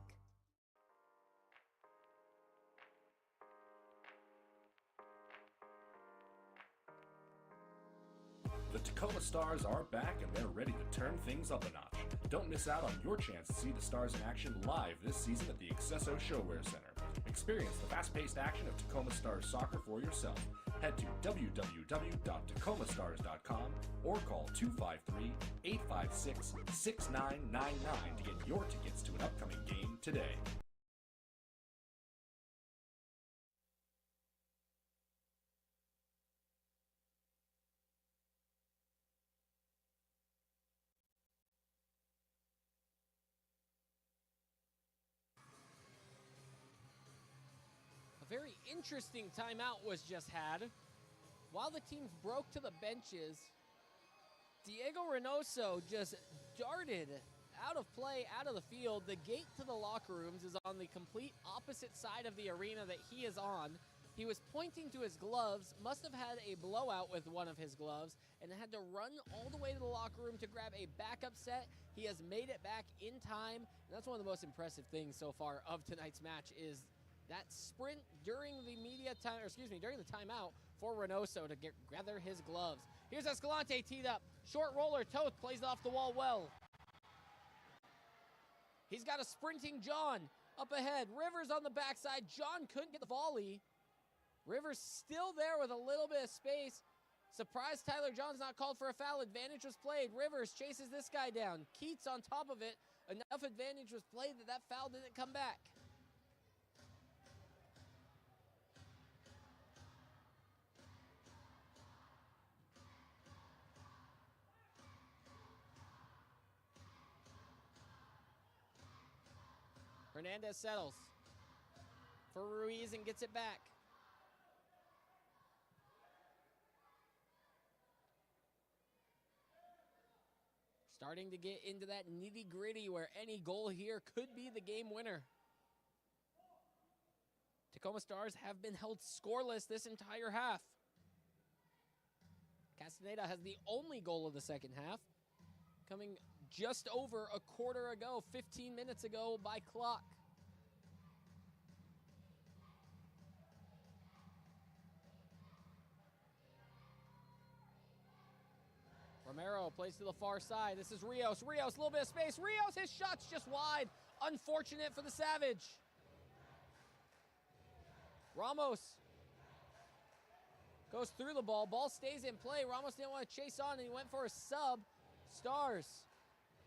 The Tacoma Stars are back and they're ready to turn things up a notch. Don't miss out on your chance to see the Stars in action live this season at the Accesso Showwear Center. Experience the fast-paced action of Tacoma Stars soccer for yourself. Head to www.tacomasstars.com or call 253-856-6999 to get your tickets to an upcoming game today. Very interesting timeout was just had. While the teams broke to the benches, Diego Reynoso just darted out of play, out of the field. The gate to the locker rooms is on the complete opposite side of the arena that he is on. He was pointing to his gloves, must have had a blowout with one of his gloves, and had to run all the way to the locker room to grab a backup set. He has made it back in time, and that's one of the most impressive things so far of tonight's match is that sprint during the during the timeout for Reynoso to gather his gloves. Here's Escalante teed up. Short roller, Toth plays off the wall well. He's got a sprinting John up ahead. Rivers on the backside. John couldn't get the volley. Rivers still there with a little bit of space. Surprised Tyler John's not called for a foul. Advantage was played. Rivers chases this guy down. Keats on top of it. Enough advantage was played that foul didn't come back. Hernandez settles for Ruiz and gets it back. Starting to get into that nitty-gritty where any goal here could be the game winner. Tacoma Stars have been held scoreless this entire half. Castaneda has the only goal of the second half, coming just over a quarter ago, 15 minutes ago by clock. Romero plays to the far side. This is Rios. Rios, a little bit of space. Rios, his shot's just wide. Unfortunate for the Savage. Ramos goes through the ball. Ball stays in play. Ramos didn't want to chase on, and he went for a sub. Stars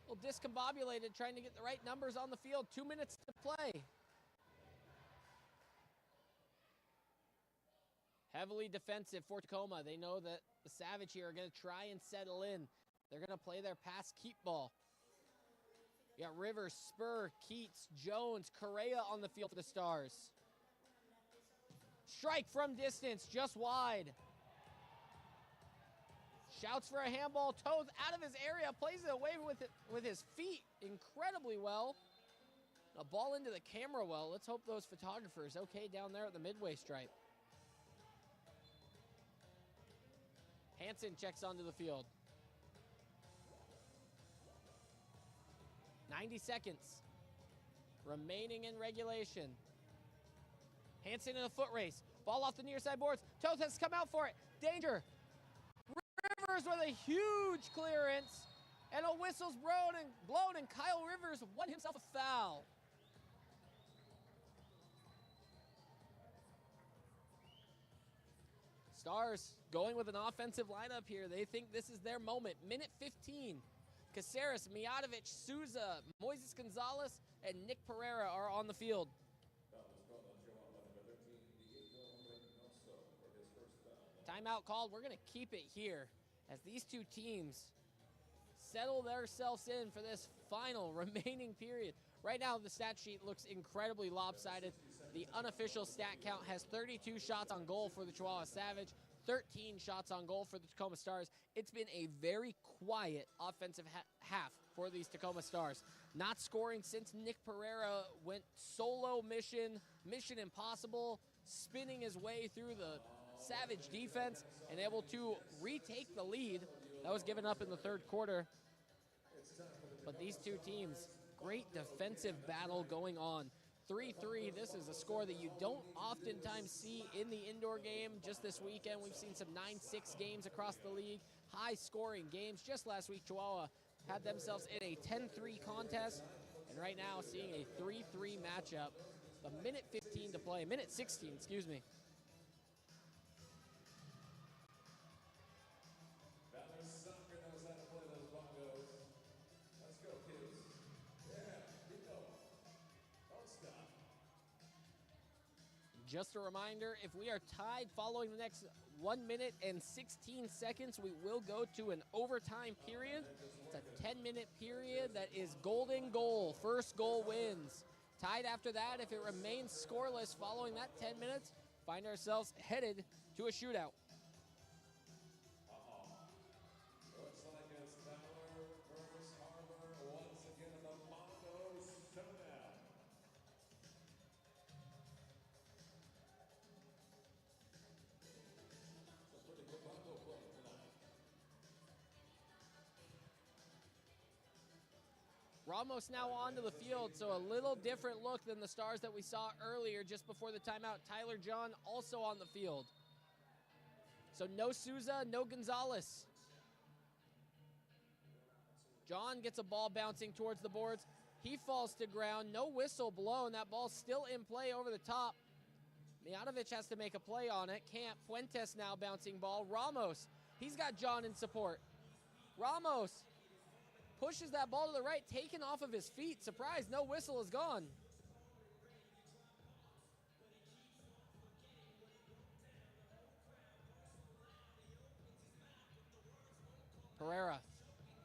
a little discombobulated, trying to get the right numbers on the field. 2 minutes to play. Heavily defensive for Tacoma. They know that the Savage here are going to try and settle in. They're going to play their pass keep ball. You got Rivers, Spur, Keats, Jones, Correa on the field for the Stars. Strike from distance, just wide. Shouts for a handball. Toes out of his area, plays it away with his feet incredibly well. A ball into the camera well. Let's hope those photographers okay down there at the midway stripe. Hansen checks onto the field. 90 seconds remaining in regulation. Hansen in a foot race. Ball off the near side boards. Toth has come out for it. Danger. Rivers with a huge clearance. And a whistle's blown, and Kyle Rivers won himself a foul. Stars going with an offensive lineup here. They think this is their moment. Minute 15. Caceres, Mijatovic, Souza, Moises Gonzalez, and Nick Pereira are on the field. Timeout called. We're going to keep it here as these two teams settle themselves in for this final remaining period. Right now, the stat sheet looks incredibly lopsided. The unofficial stat count has 32 shots on goal for the Chihuahua Savage, 13 shots on goal for the Tacoma Stars. It's been a very quiet offensive half for these Tacoma Stars. Not scoring since Nick Pereira went solo mission impossible, spinning his way through the Savage defense and able to retake the lead that was given up in the third quarter. But these two teams, great defensive battle going on. 3-3, this is a score that you don't oftentimes see in the indoor game. Just this weekend, we've seen some 9-6 games across the league, high-scoring games. Just last week, Chihuahua had themselves in a 10-3 contest, and right now seeing a 3-3 matchup. A minute 15 to play, minute 16, excuse me. Just a reminder, if we are tied following the next 1 minute and 16 seconds, we will go to an overtime period. It's a 10-minute period that is golden goal. First goal wins. Tied after that, if it remains scoreless following that 10 minutes, find ourselves headed to a shootout. Ramos now onto the field, so a little different look than the Stars that we saw earlier just before the timeout. Tyler John also on the field. So no Souza, no Gonzalez. John gets a ball bouncing towards the boards. He falls to ground. No whistle blown. That ball's still in play over the top. Mijatovic has to make a play on it. Can't. Fuentes now bouncing ball. Ramos, he's got John in support. Ramos pushes that ball to the right, taken off of his feet. Surprise, no whistle is gone. Pereira,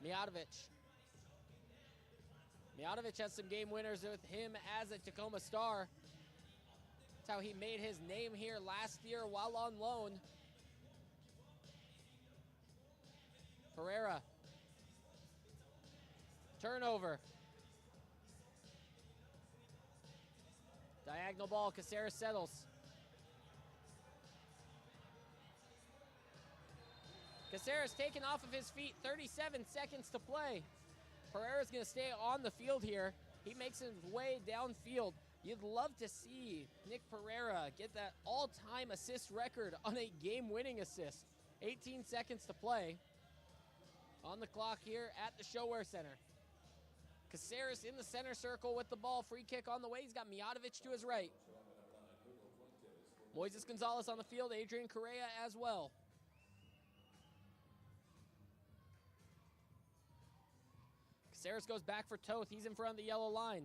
Mijatovic. Mijatovic has some game winners with him as a Tacoma Star. That's how he made his name here last year while on loan. Pereira. Turnover. Diagonal ball, Caceres settles. Caceres taken off of his feet, 37 seconds to play. Pereira's gonna stay on the field here. He makes his way downfield. You'd love to see Nick Pereira get that all-time assist record on a game-winning assist. 18 seconds to play. on the clock here at the ShoWare Center. Caceres in the center circle with the ball. Free kick on the way. He's got Mijatovic to his right. Moises Gonzalez on the field. Adrian Correa as well. Caceres goes back for Toth. He's in front of the yellow line.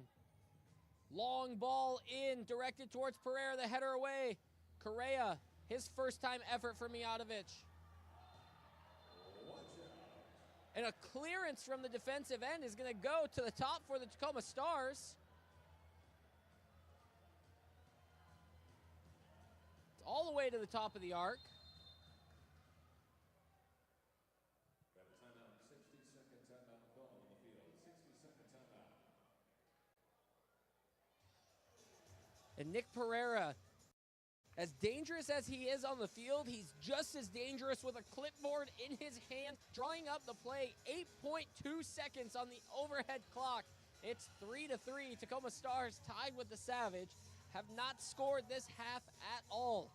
Long ball in, directed towards Pereira. The header away. Correa, his first time effort for Mijatovic. And a clearance from the defensive end is going to go to the top for the Tacoma Stars. It's all the way to the top of the arc. Got a timeout, 60-second timeout call on the field. 60-second timeout. And Nick Pereira, as dangerous as he is on the field, he's just as dangerous with a clipboard in his hand, drawing up the play. 8.2 seconds on the overhead clock. It's 3-3. Tacoma Stars tied with the Savage. Have not scored this half at all.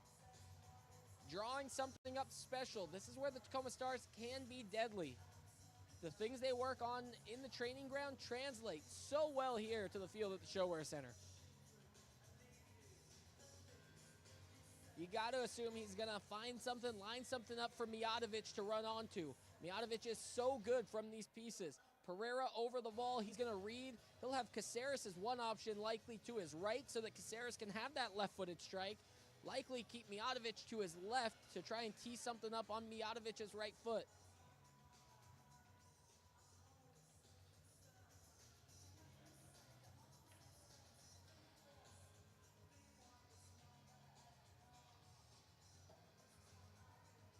Drawing something up special. This is where the Tacoma Stars can be deadly. The things they work on in the training ground translate so well here to the field at the ShoWare Center. You got to assume he's going to find something, line something up for Mijatovic to run onto. Mijatovic is so good from these pieces. Pereira over the ball, he's going to read. He'll have Caceres as one option, likely to his right, so that Caceres can have that left-footed strike. Likely keep Mijatovic to his left to try and tee something up on Mijatovic's right foot.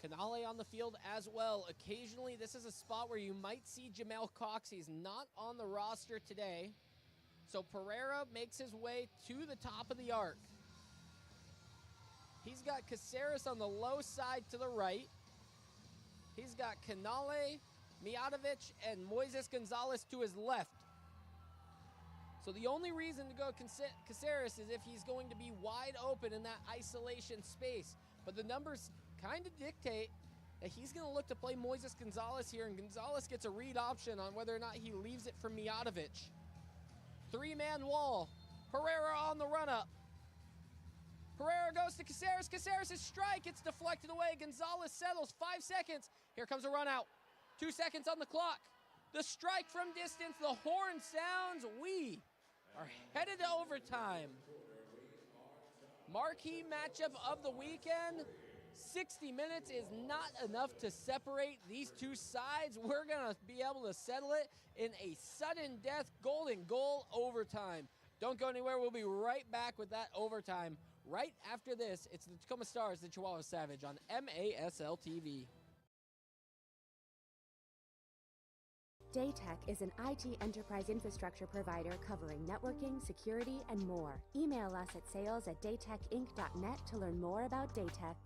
Canale on the field as well. Occasionally, this is a spot where you might see Jamel Cox. He's not on the roster today. So Pereira makes his way to the top of the arc. He's got Caceres on the low side to the right. He's got Canale, Mijatovic, and Moises Gonzalez to his left. So the only reason to go Caceres is if he's going to be wide open in that isolation space. But the numbers kind of dictate that he's going to look to play Moises Gonzalez here, and Gonzalez gets a read option on whether or not he leaves it for Mijatovic. Three-man wall. Pereira on the run-up. Pereira goes to Caceres. Caceres' strike. It's deflected away. Gonzalez settles. 5 seconds. Here comes a run-out. 2 seconds on the clock. The strike from distance. The horn sounds. We are headed to overtime. Marquee matchup of the weekend. 60 minutes is not enough to separate these two sides. We're going to be able to settle it in a sudden death golden goal overtime. Don't go anywhere. We'll be right back with that overtime. Right after this, it's the Tacoma Stars, the Chihuahua Savage on MASL TV. Daytech is an IT enterprise infrastructure provider covering networking, security, and more. Email us at sales@daytechinc.net to learn more about Daytech.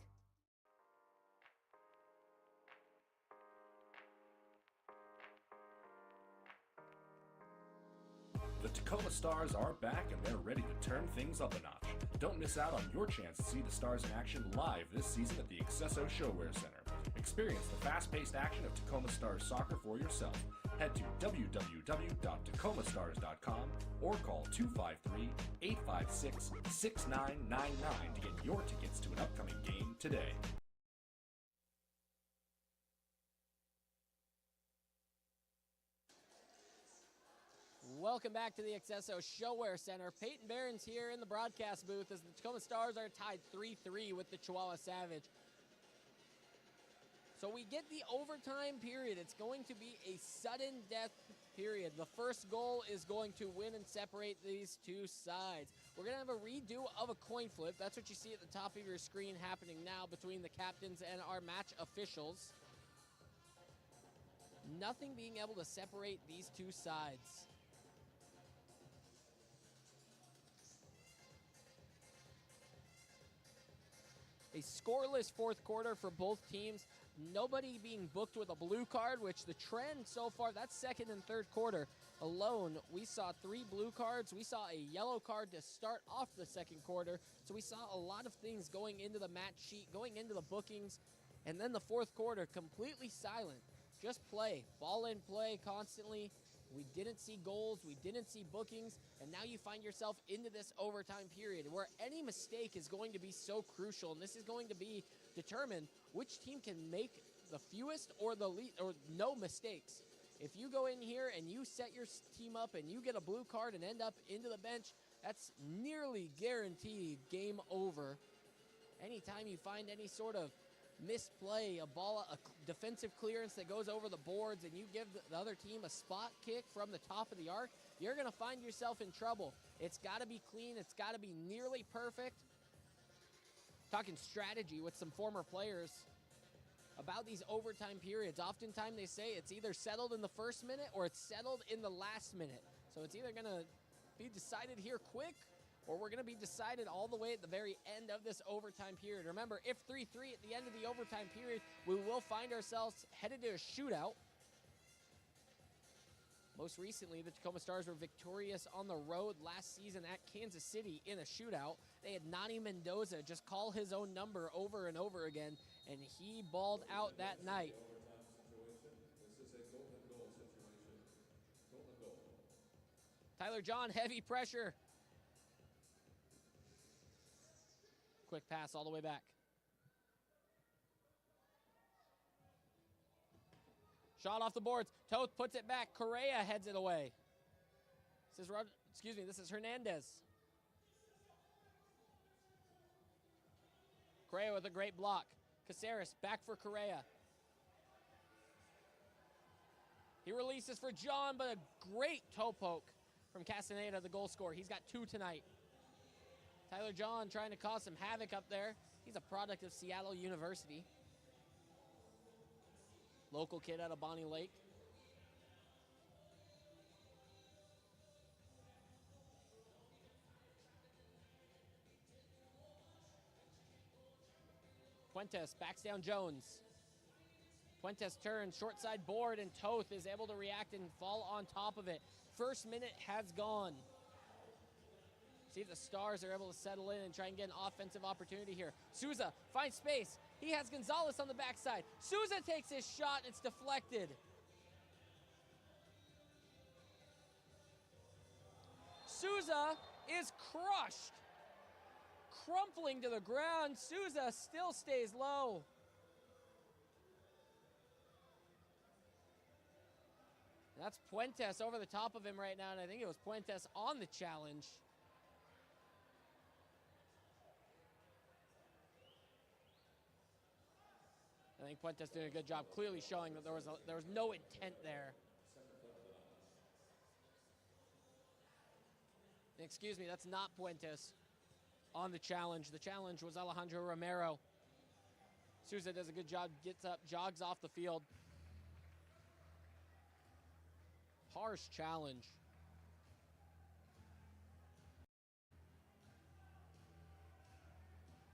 The Tacoma Stars are back and they're ready to turn things up a notch. Don't miss out on your chance to see the Stars in action live this season at the Accesso ShoWare Center. Experience the fast-paced action of Tacoma Stars soccer for yourself. Head to www.tacomasstars.com or call 253-856-6999 to get your tickets to an upcoming game today. Welcome back to the Accesso ShoWare Center. Peyton Barron's here in the broadcast booth as the Tacoma Stars are tied 3-3 with the Chihuahua Savage. So we get the overtime period. It's going to be a sudden death period. The first goal is going to win and separate these two sides. We're going to have a redo of a coin flip. That's what you see at the top of your screen happening now between the captains and our match officials. Nothing being able to separate these two sides. A scoreless fourth quarter for both teams. Nobody being booked with a blue card, which the trend so far, that's second and third quarter alone. We saw 3 blue cards. We saw a yellow card to start off the second quarter. So we saw a lot of things going into the match sheet, going into the bookings, and then the fourth quarter completely silent. just play. Ball in play constantly. We didn't see goals, we didn't see bookings, and now you find yourself into this overtime period where any mistake is going to be so crucial, and this is going to be determined which team can make the fewest or the least, or no mistakes. If you go in here and you set your team up and you get a blue card and end up into the bench, that's nearly guaranteed game over. Anytime you find any sort of misplay, a defensive clearance that goes over the boards, and you give the other team a spot kick from the top of the arc, you're going to find yourself in trouble. It's got to be clean. It's got to be nearly perfect. Talking strategy with some former players about these overtime periods. Oftentimes they say it's either settled in the first minute or it's settled in the last minute. So it's either going to be decided here quick, or we're going to be decided all the way at the very end of this overtime period. Remember, if 3-3 at the end of the overtime period, we will find ourselves headed to a shootout. Most recently, the Tacoma Stars were victorious on the road last season at Kansas City in a shootout. They had Nani Mendoza just call his own number over and over again, and he balled out that night. This is a golden goal situation. Golden goal. Tyler John, heavy pressure. Quick pass all the way back. Shot off the boards. Toth puts it back. Correa heads it away. This is Hernandez. Correa with a great block. Caceres back for Correa. He releases for John, but a great toe poke from Castaneda, the goal scorer. He's got 2 tonight. Tyler John trying to cause some havoc up there. He's a product of Seattle University. Local kid out of Bonnie Lake. Puentes backs down Jones. Puentes turns, short side board, and Toth is able to react and fall on top of it. First minute has gone. See if the Stars are able to settle in and try and get an offensive opportunity here. Souza finds space. He has Gonzalez on the backside. Souza takes his shot. It's deflected. Souza is crushed. Crumpling to the ground. Souza still stays low. That's Puentes over the top of him right now, and I think it was Puentes on the challenge. I think Puentes did a good job, clearly showing that there was no intent there. Excuse me, that's not Puentes on the challenge. The challenge was Alejandro Romero. Souza does a good job, gets up, jogs off the field. Harsh challenge.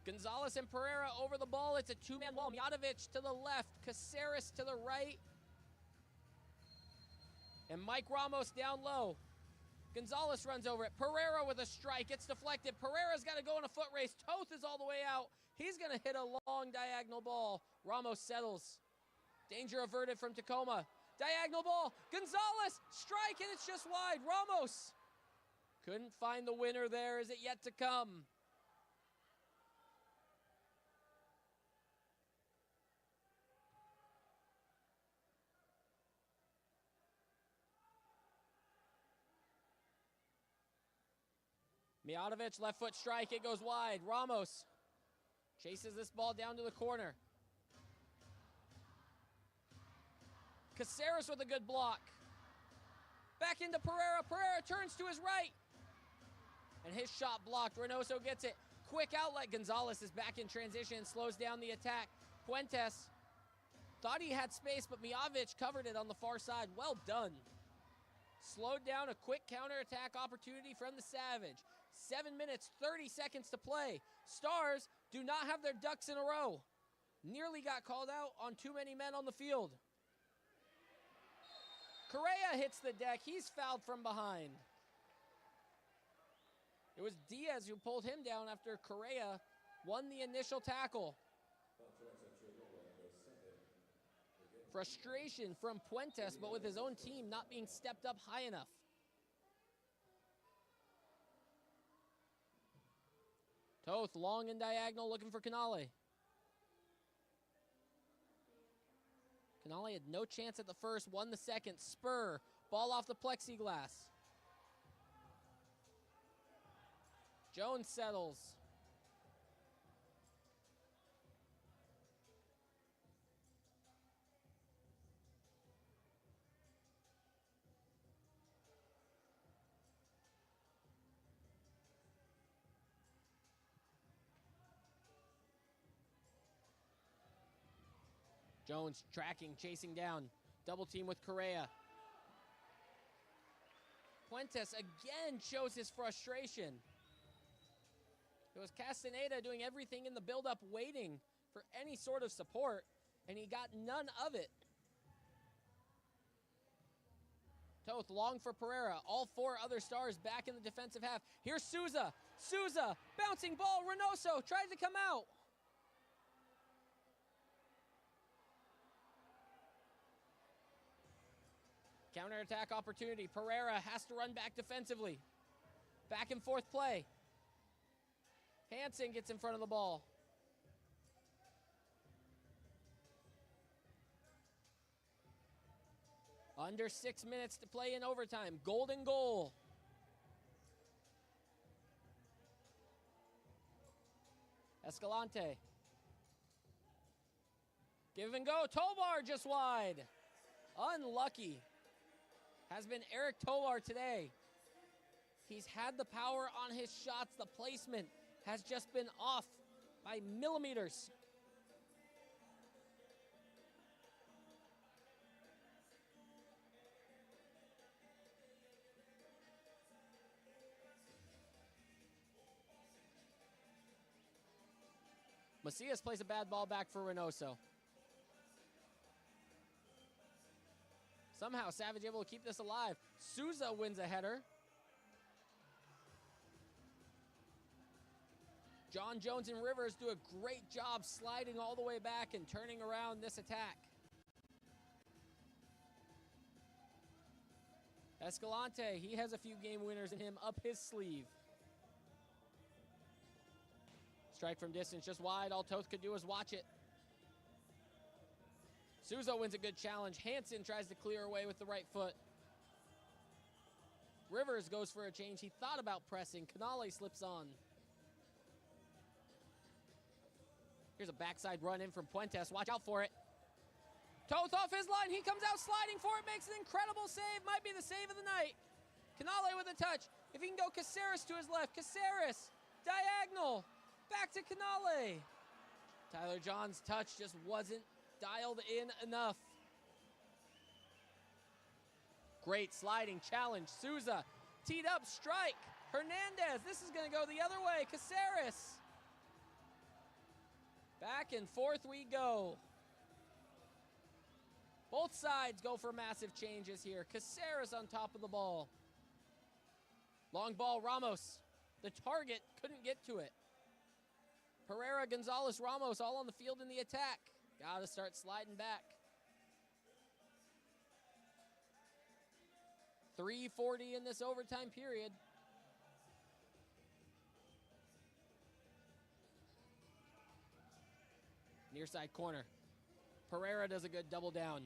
Gonzalez and Pereira over the ball. It's a 2-man wall. Mijatovic to the left. Caceres to the right. And Mike Ramos down low. Gonzalez runs over it. Pereira with a strike. It's deflected. Pereira's got to go in a foot race. Toth is all the way out. He's going to hit a long diagonal ball. Ramos settles. Danger averted from Tacoma. Diagonal ball. Gonzalez. Strike, and it's just wide. Ramos couldn't find the winner there. Is it yet to come? Mijatovic, left foot strike, it goes wide. Ramos chases this ball down to the corner. Caceres with a good block. Back into Pereira. Pereira turns to his right. And his shot blocked. Reynoso gets it. Quick outlet. Gonzalez is back in transition and slows down the attack. Puentes thought he had space, but Mijatovic covered it on the far side. Well done. Slowed down a quick counterattack opportunity from the Savage. 7 minutes, 30 seconds to play. Stars do not have their ducks in a row. Nearly got called out on too many men on the field. Correa hits the deck. He's fouled from behind. It was Diaz who pulled him down after Correa won the initial tackle. Frustration from Puentes, but with his own team not being stepped up high enough. Toth long and diagonal looking for Canale. Canale had no chance at the first, won the second. Spur, ball off the plexiglass. Jones settles. Jones tracking, chasing down. Double team with Correa. Puentes again shows his frustration. It was Castaneda doing everything in the build-up, waiting for any sort of support, and he got none of it. Toth long for Pereira. All four other stars back in the defensive half. Here's Souza. Souza, bouncing ball. Reynoso tries to come out. Counterattack opportunity. Pereira has to run back defensively. Back and forth play. Hansen gets in front of the ball. Under 6 minutes to play in overtime. Golden goal. Escalante. Give and go. Tovar just wide. Unlucky. Has been Eric Tovar today. He's had the power on his shots. The placement has just been off by millimeters. Macias plays a bad ball back for Reynoso. Somehow Savage able to keep this alive. Souza wins a header. John Jones and Rivers do a great job sliding all the way back and turning around this attack. Escalante, he has a few game winners in him up his sleeve. Strike from distance, just wide. All Toth could do was watch it. Souza wins a good challenge. Hansen tries to clear away with the right foot. Rivers goes for a change. He thought about pressing. Canale slips on. Here's a backside run in from Puentes. Watch out for it. Toth off his line. He comes out sliding for it. Makes an incredible save. Might be the save of the night. Canale with a touch. If he can go, Caceres to his left. Caceres. Diagonal. Back to Canale. Tyler John's touch just wasn't dialed in enough. Great sliding challenge. Souza teed up, strike. Hernandez, this is going to go the other way. Caceres. Back and forth we go. Both sides go for massive changes here. Caceres on top of the ball. Long ball, Ramos. The target couldn't get to it. Pereira, Gonzalez, Ramos all on the field in the attack. Got to start sliding back. 3:40 in this overtime period. Near side corner. Pereira does a good double down.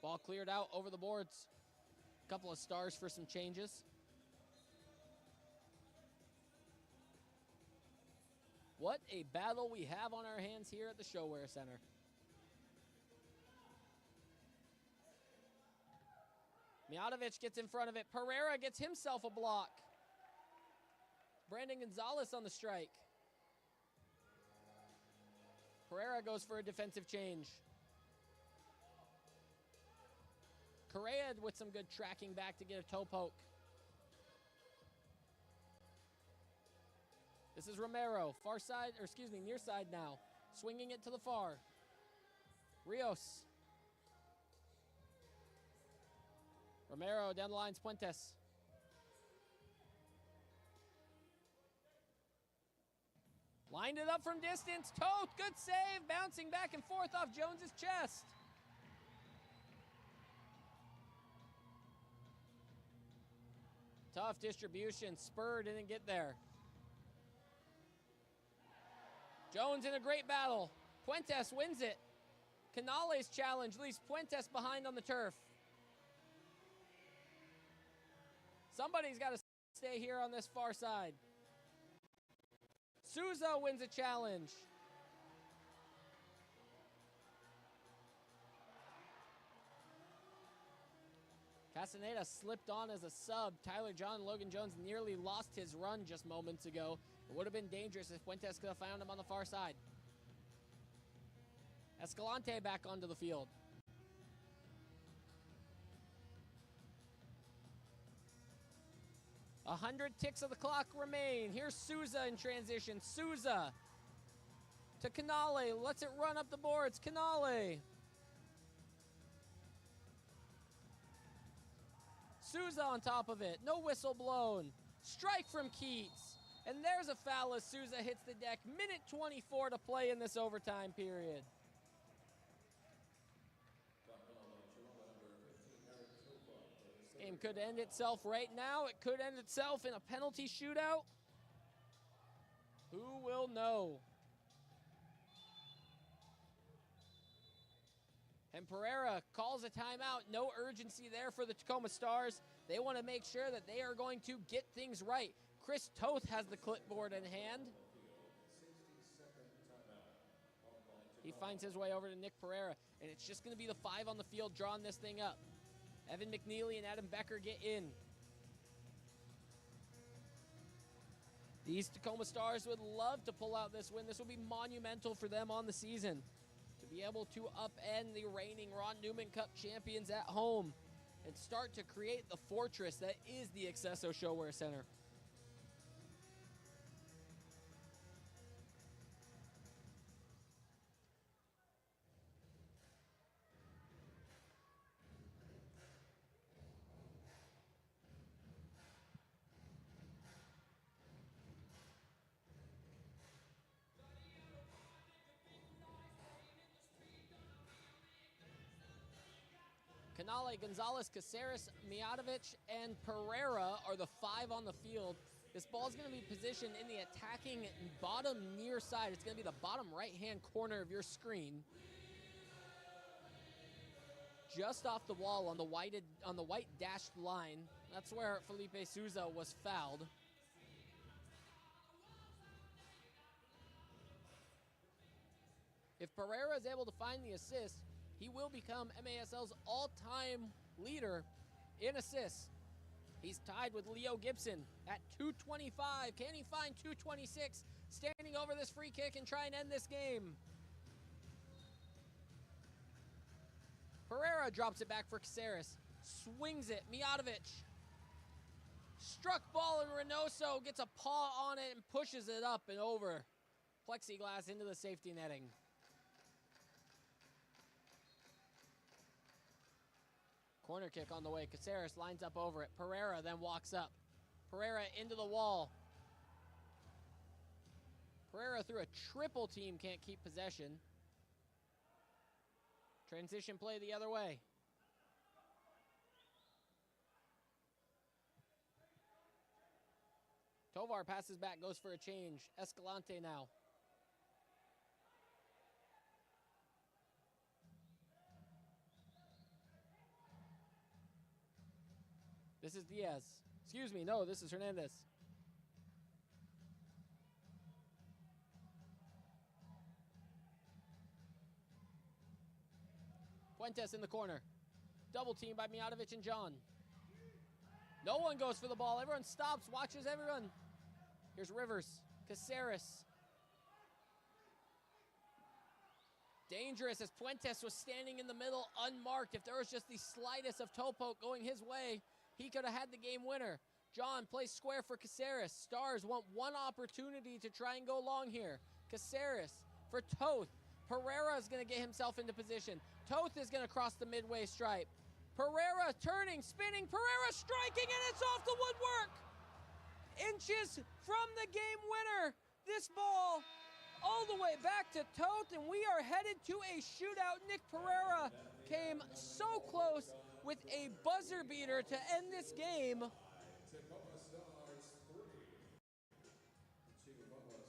Ball cleared out over the boards. A couple of stars for some changes. What a battle we have on our hands here at the ShoWare Center. Mijatovic gets in front of it. Pereira gets himself a block. Brandon Gonzalez on the strike. Pereira goes for a defensive change. Correa with some good tracking back to get a toe poke. This is Romero, far side, or excuse me, near side now. Swinging it to the far. Rios. Romero down the lines, Lined it up from distance. Toth, good save. Bouncing back and forth off Jones's chest. Tough distribution. Spur didn't get there. Jones in a great battle. Puentes wins it. Canale's challenge leaves Puentes behind on the turf. Somebody's got to stay here on this far side. Souza wins a challenge. Castaneda slipped on as a sub. Tyler John Logan Jones nearly lost his run just moments ago. It would have been dangerous if Puentes could have found him on the far side. Escalante back onto the field. A 100 ticks of the clock remain. Here's Souza in transition. Souza to Canale. Lets it run up the boards. Canale. Souza on top of it. No whistle blown. Strike from Keats. And there's a foul as Souza hits the deck. Minute 24 to play in this overtime period. This game could end itself right now. It could end itself in a penalty shootout. Who will know? And Pereira calls a timeout. No urgency there for the Tacoma Stars. They want to make sure that they are going to get things right. Chris Toth has the clipboard in hand. He finds his way over to Nick Pereira, and it's just going to be the 5 on the field drawing this thing up. Evan McNeely and Adam Becker get in. These Tacoma Stars would love to pull out this win. This will be monumental for them on the season. To be able to upend the reigning Ron Newman Cup champions at home and start to create the fortress that is the Accesso Showwear Center. Canale, Gonzalez, Caceres, Mijatovic, and Pereira are the 5 on the field. This ball is going to be positioned in the attacking bottom near side. It's going to be the bottom right-hand corner of your screen. Just off the wall on the white dashed line. That's where Felipe Souza was fouled. If Pereira is able to find the assist, he will become MASL's all-time leader in assists. He's tied with Leo Gibson at 225. Can he find 226? Standing over this free kick and try and end this game. Pereira drops it back for Caceres. Swings it. Mijatovic. Struck ball, and Reynoso gets a paw on it and pushes it up and over. Plexiglass into the safety netting. Corner kick on the way. Caceres lines up over it. Pereira then walks up. Pereira into the wall. Pereira through a triple team can't keep possession. Transition play the other way. Tovar passes back, goes for a change. Escalante now. This is Diaz. Excuse me, no, this is Hernandez. Puentes in the corner. Double team by Mijatovic and John. No one goes for the ball. Everyone stops, watches everyone. Here's Rivers. Caceres. Dangerous as Puentes was standing in the middle unmarked. If there was just the slightest of toe poke going his way, he could have had the game winner. John plays square for Caceres. Stars want one opportunity to try and go long here. Caceres for Toth. Pereira is going to get himself into position. Toth is going to cross the midway stripe. Pereira turning, spinning. Pereira striking, and it's off the woodwork. Inches from the game winner. This ball all the way back to Toth, and we are headed to a shootout. Nick Pereira came so close with a buzzer beater to end this game. Tacoma Stars 3, CHIHUAHUA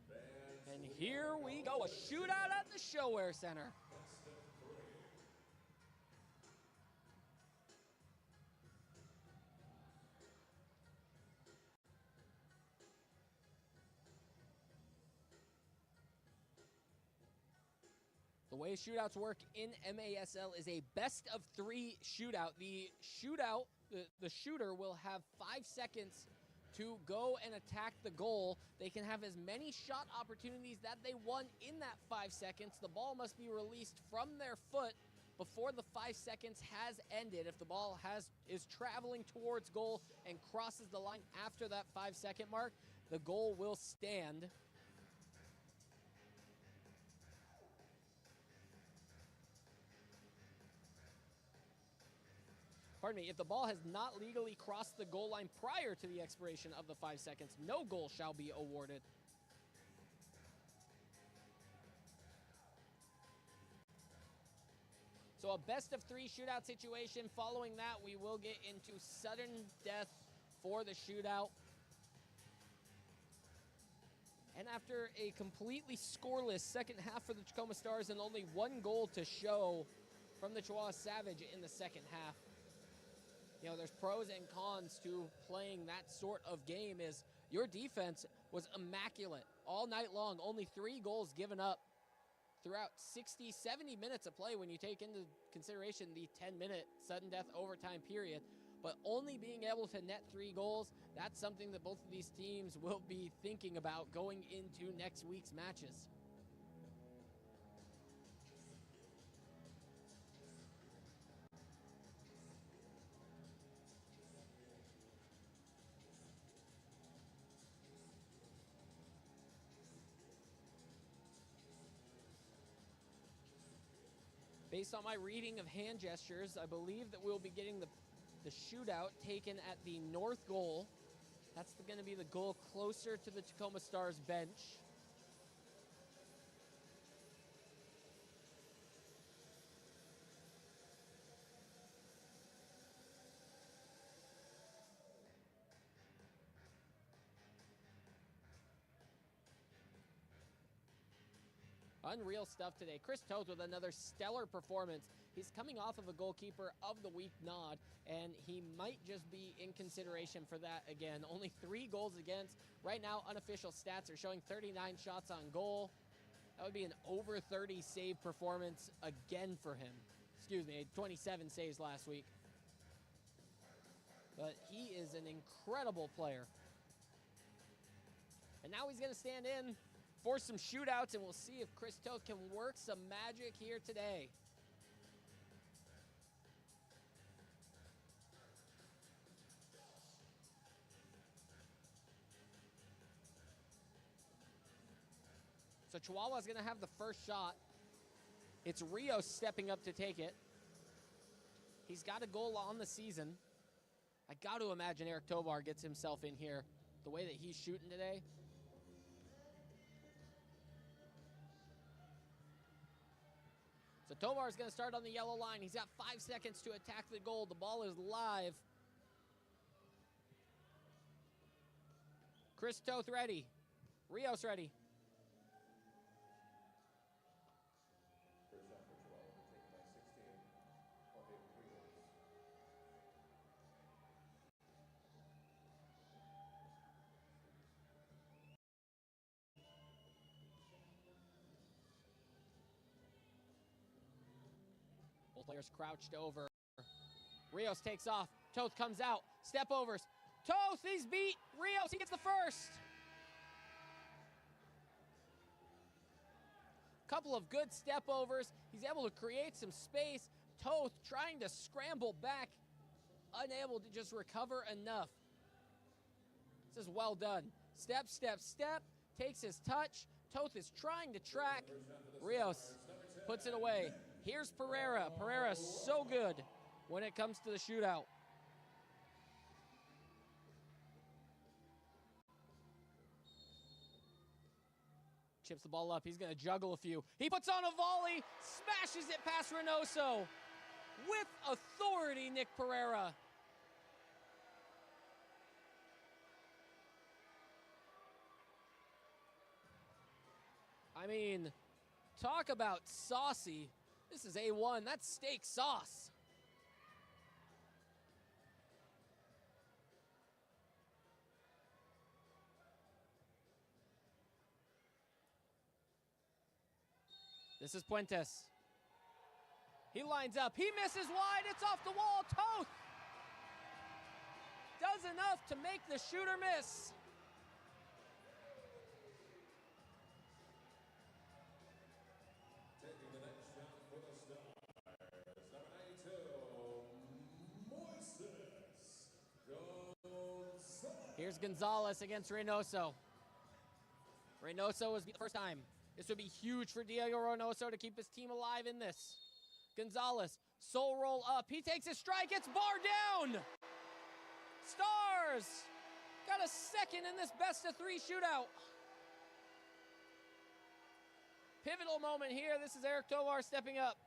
7. And here we go, a shootout at the ShoWare Center. The way shootouts work in MASL is a best of 3 shootout. The shooter will have 5 seconds to go and attack the goal. They can have as many shot opportunities that they want in that 5 seconds. The ball must be released from their foot before the 5 seconds has ended. If the ball is traveling towards goal and crosses the line after that 5-second mark, the goal will stand. Pardon me, if the ball has not legally crossed the goal line prior to the expiration of the 5 seconds, no goal shall be awarded. So a best of 3 shootout situation. Following that, we will get into sudden death for the shootout. And after a completely scoreless second half for the Tacoma Stars and only 1 goal to show from the Chihuahua Savage in the second half, you know, there's pros and cons to playing that sort of game. Is your defense was immaculate all night long. Only 3 goals given up throughout 60, 70 minutes of play when you take into consideration the 10-minute sudden death overtime period. But only being able to net 3 goals, that's something that both of these teams will be thinking about going into next week's matches. Based on my reading of hand gestures, I believe that we'll be getting the shootout taken at the north goal. That's going to be the goal closer to the Tacoma Stars bench. Unreal stuff today. Chris Toth with another stellar performance. He's coming off of a goalkeeper of the week nod, and he might just be in consideration for that again. Only 3 goals against. Right now, unofficial stats are showing 39 shots on goal. That would be an over 30 save performance again for him. Excuse me, 27 saves last week. But he is an incredible player. And now he's going to stand in for some shootouts, and we'll see if Chris Toth can work some magic here today. So Chihuahua's going to have the first shot. It's Rios stepping up to take it. He's got a goal on the season. I got to imagine Eric Tovar gets himself in here the way that he's shooting today. So Tovar is going to start on the yellow line. He's got 5 seconds to attack the goal. The ball is live. Chris Toth ready. Rios ready. Both players crouched over. Rios takes off. Toth comes out. Step overs. Toth, he's beat. Rios, he gets the first. Couple of good step overs. He's able to create some space. Toth trying to scramble back, unable to just recover enough. This is well done. Step, step, step. Takes his touch. Toth is trying to track. Rios puts it away. Here's Pereira. Pereira so good when it comes to the shootout. chips the ball up. He's going to juggle a few. He puts on a volley, smashes it past Reynoso. With authority, Nick Pereira. I mean, talk about saucy. This is A1. That's steak sauce. This is Puentes. He lines up. He misses wide. It's off the wall. Toth does enough to make the shooter miss. Taking the next shot for the Stars, number 92, Moises. Here's Gonzalez against Reynoso. Reynoso was the first time. This would be huge for Diego Reynoso to keep his team alive in this. Gonzalez, soul roll up. He takes a strike. It's bar down. Stars got a second in this best-of-3 shootout. Pivotal moment here. This is Eric Tovar stepping up.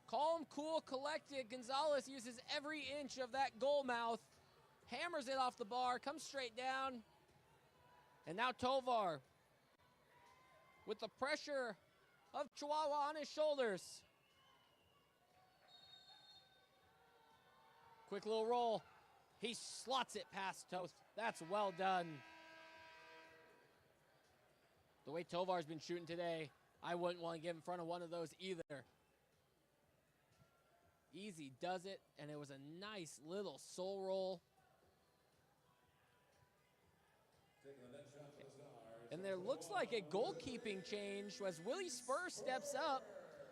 Calm, cool, collected. Gonzalez uses every inch of that goal mouth. Hammers it off the bar, comes straight down. And now Tovar with the pressure of Chihuahua on his shoulders. Quick little roll. He slots it past Toth. That's well done. The way Tovar's been shooting today, I wouldn't want to get in front of one of those either. Easy does it, and it was a nice little soul roll. And there looks like a goalkeeping change as Willie Spur steps up.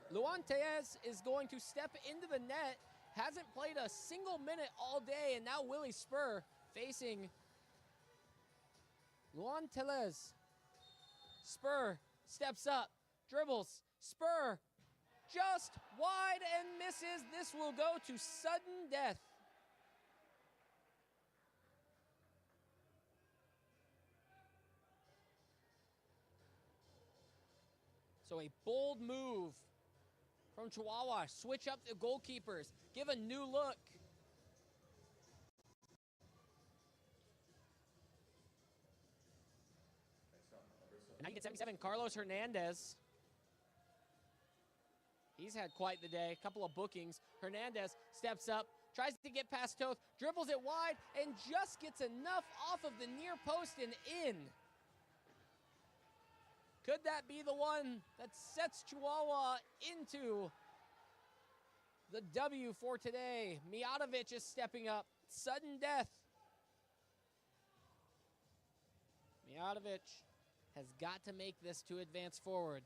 Luan Tellez is going to step into the net. Hasn't played a single minute all day, and now Willie Spur facing Luan Tellez. Spur steps up, dribbles, Spur just wide and misses. This will go to sudden death. So a bold move from Chihuahua. Switch up the goalkeepers. Give a new look. And now you get 77, Carlos Hernandez. He's had quite the day. A couple of bookings. Hernandez steps up, tries to get past Toth, dribbles it wide, and just gets enough off of the near post and in. Could that be the one that sets Chihuahua into the W for today? Mijatovic is stepping up. Sudden death. Mijatovic has got to make this to advance forward.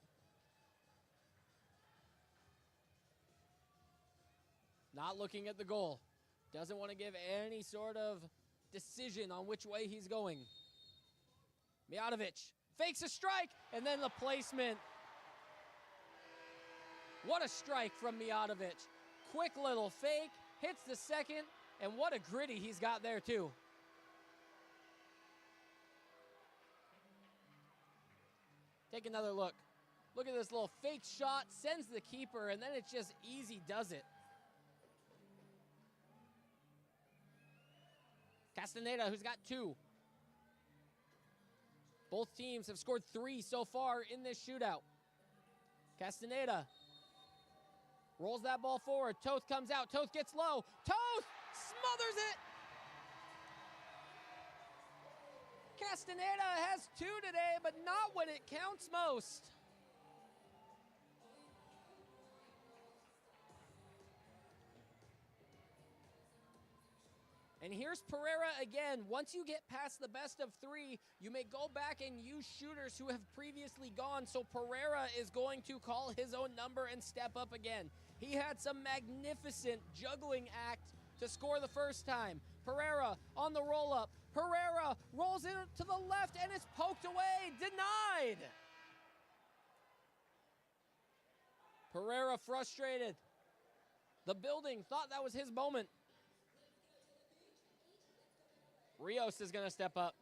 Not looking at the goal. Doesn't want to give any sort of decision on which way he's going. Mijatovic fakes a strike, and then the placement. What a strike from Mijatovic. Quick little fake, hits the second, and what a gritty he's got there too. Take another look. Look at this little fake shot, sends the keeper, and then it's just easy does it. Castaneda, who's got 2. Both teams have scored 3 so far in this shootout. Castaneda rolls that ball forward. Toth comes out. Toth gets low. Toth smothers it. Castaneda has 2 today, but not when it counts most. And here's Pereira again. Once you get past the best of 3, you may go back and use shooters who have previously gone. So Pereira is going to call his own number and step up again. He had some magnificent juggling act to score the first time. Pereira on the roll-up. Pereira rolls it to the left, and it's poked away. Denied. Pereira frustrated. The building thought that was his moment. Rios is going to step up.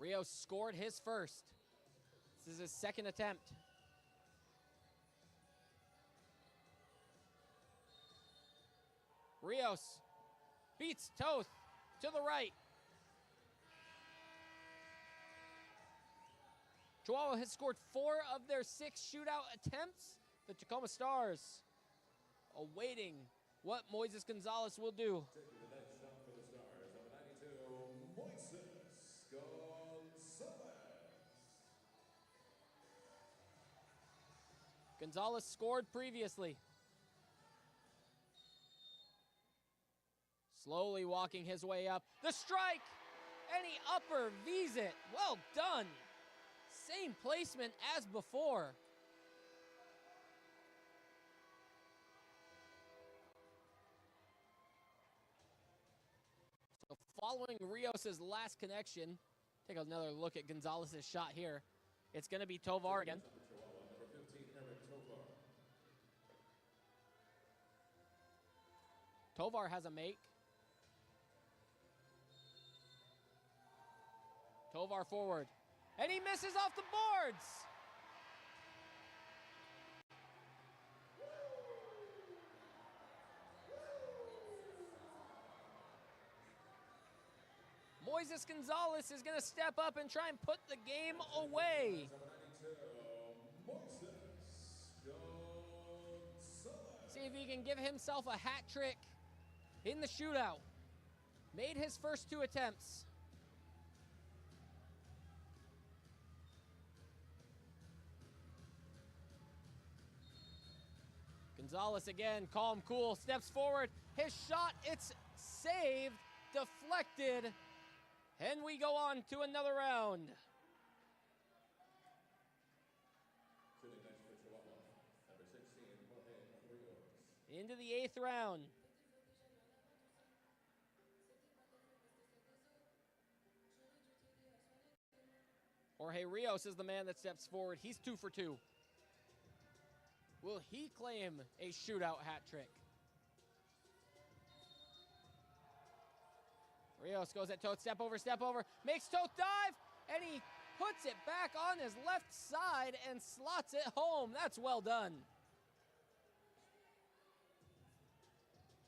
Rios scored his first. This is his second attempt. Rios beats Toth to the right. Chihuahua has scored 4 of their 6 shootout attempts. The Tacoma Stars awaiting what Moises Gonzalez will do. Taking the next shot for the Stars, number 92, Moises Gonzalez. Gonzalez scored previously. Slowly walking his way up. The strike! And he upper V's it. Well done. Same placement as before. So following Rios' last connection, take another look at Gonzalez' shot here. It's going to be Tovar again. Number 15, Eric Tovar. Tovar has a make. Tovar forward. And he misses off the boards. Moises Gonzalez is going to step up and try and put the game away. See if he can give himself a hat trick in the shootout. Made his first 2 attempts. Gonzalez again, calm, cool, steps forward. His shot, it's saved, deflected, and we go on to another round. Sitting next for Chihuahua, number 16, Jorge Rios. Into the 8th round. Jorge Rios is the man that steps forward. He's 2 for 2. Will he claim a shootout hat trick? Rios goes at Toth, step over, makes Toth dive, and he puts it back on his left side and slots it home. That's well done.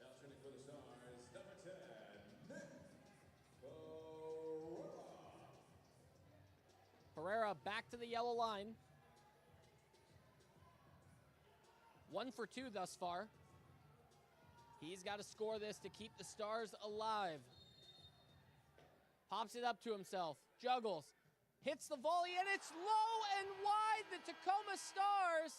Now shooting for the Stars, number 10, Nick Pereira. Pereira back to the yellow line. 1 for 2 thus far. He's got to score this to keep the Stars alive. Pops it up to himself, juggles, hits the volley, and it's low and wide. The Tacoma Stars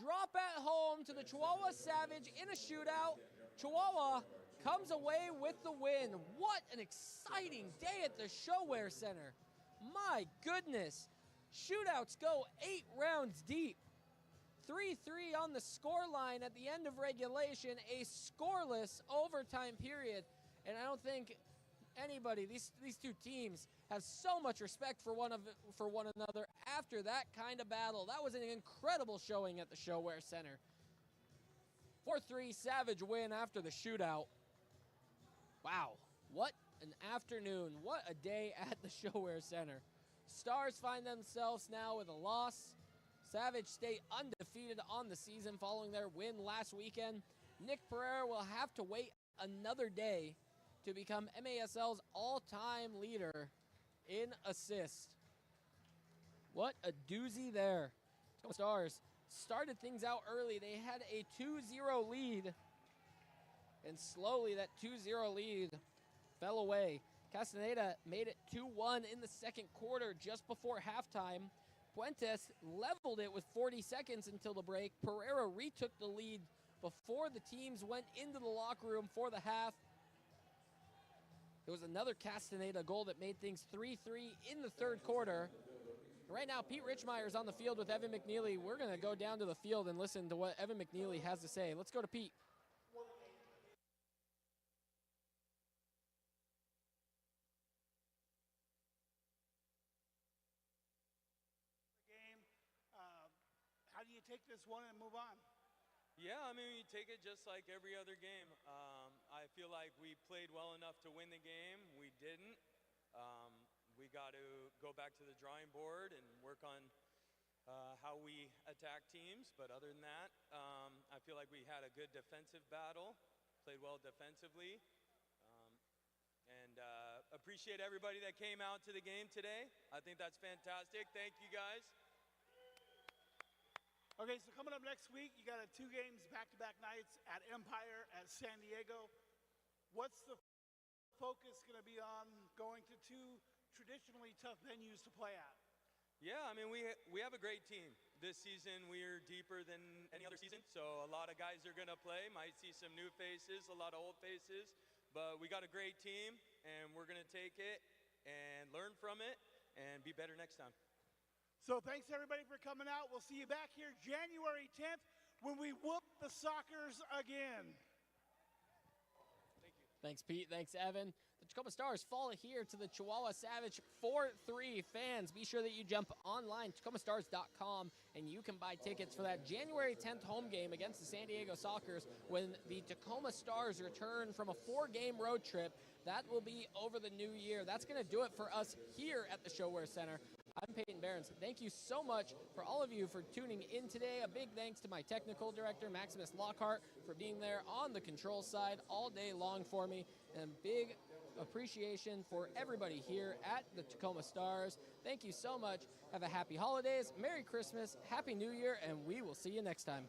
drop at home to the Chihuahua Savage in a shootout. Chihuahua comes away with the win. What an exciting day at the ShoWare Center. My goodness. Shootouts go 8 rounds deep. 3-3 on the score line at the end of regulation, a scoreless overtime period. And I don't think anybody, these 2 teams have so much respect for one another after that kind of battle. That was an incredible showing at the ShoWare Center. 4-3 Savage win after the shootout. Wow, what an afternoon. What a day at the ShoWare Center. Stars find themselves now with a loss. Savage stay undefeated on the season following their win last weekend. Nick Pereira will have to wait another day to become MASL's all-time leader in assists. What a doozy there. Stars started things out early. They had a 2-0 lead, and slowly that 2-0 lead fell away. Castaneda made it 2-1 in the second quarter just before halftime. Puentes leveled it with 40 seconds until the break. Pereira retook the lead before the teams went into the locker room for the half. It was another Castaneda goal that made things 3-3 in the third quarter. Right now, Pete Richmeyer's on the field with Evan McNeely. We're going to go down to the field and listen to what Evan McNeely has to say. Let's go to Pete. How do you take this one and move on? Yeah, I mean, we take it just like every other game. I feel like we played well enough to win the game. We didn't. we got to go back to the drawing board and work on how we attack teams. But other than that, I feel like we had a good defensive battle, played well defensively, and appreciate everybody that came out to the game today. I think that's fantastic. Thank you, guys. Okay, so coming up next week, you got 2 games back-to-back nights at Empire, at San Diego. What's the focus going to be on going to 2 traditionally tough venues to play at? Yeah, I mean, we have a great team. This season, we're deeper than any other season, so a lot of guys are going to play. Might see some new faces, a lot of old faces, but we got a great team, and we're going to take it and learn from it and be better next time. So thanks everybody for coming out. We'll see you back here January 10th when we whoop the Sockers again. Thank you. Thanks, Pete. Thanks, Evan. The Tacoma Stars fall here to the Chihuahua Savage 4-3. Fans, be sure that you jump online, TacomaStars.com, and you can buy tickets for that January 10th home game against the San Diego Sockers when the Tacoma Stars return from a 4-game road trip. That will be over the new year. That's going to do it for us here at the ShoWare Center. I'm Peyton Behrens. Thank you so much for all of you for tuning in today. A big thanks to my technical director, Maximus Lockhart, for being there on the control side all day long for me. And big appreciation for everybody here at the Tacoma Stars. Thank you so much. Have a happy holidays, Merry Christmas, Happy New Year, and we will see you next time.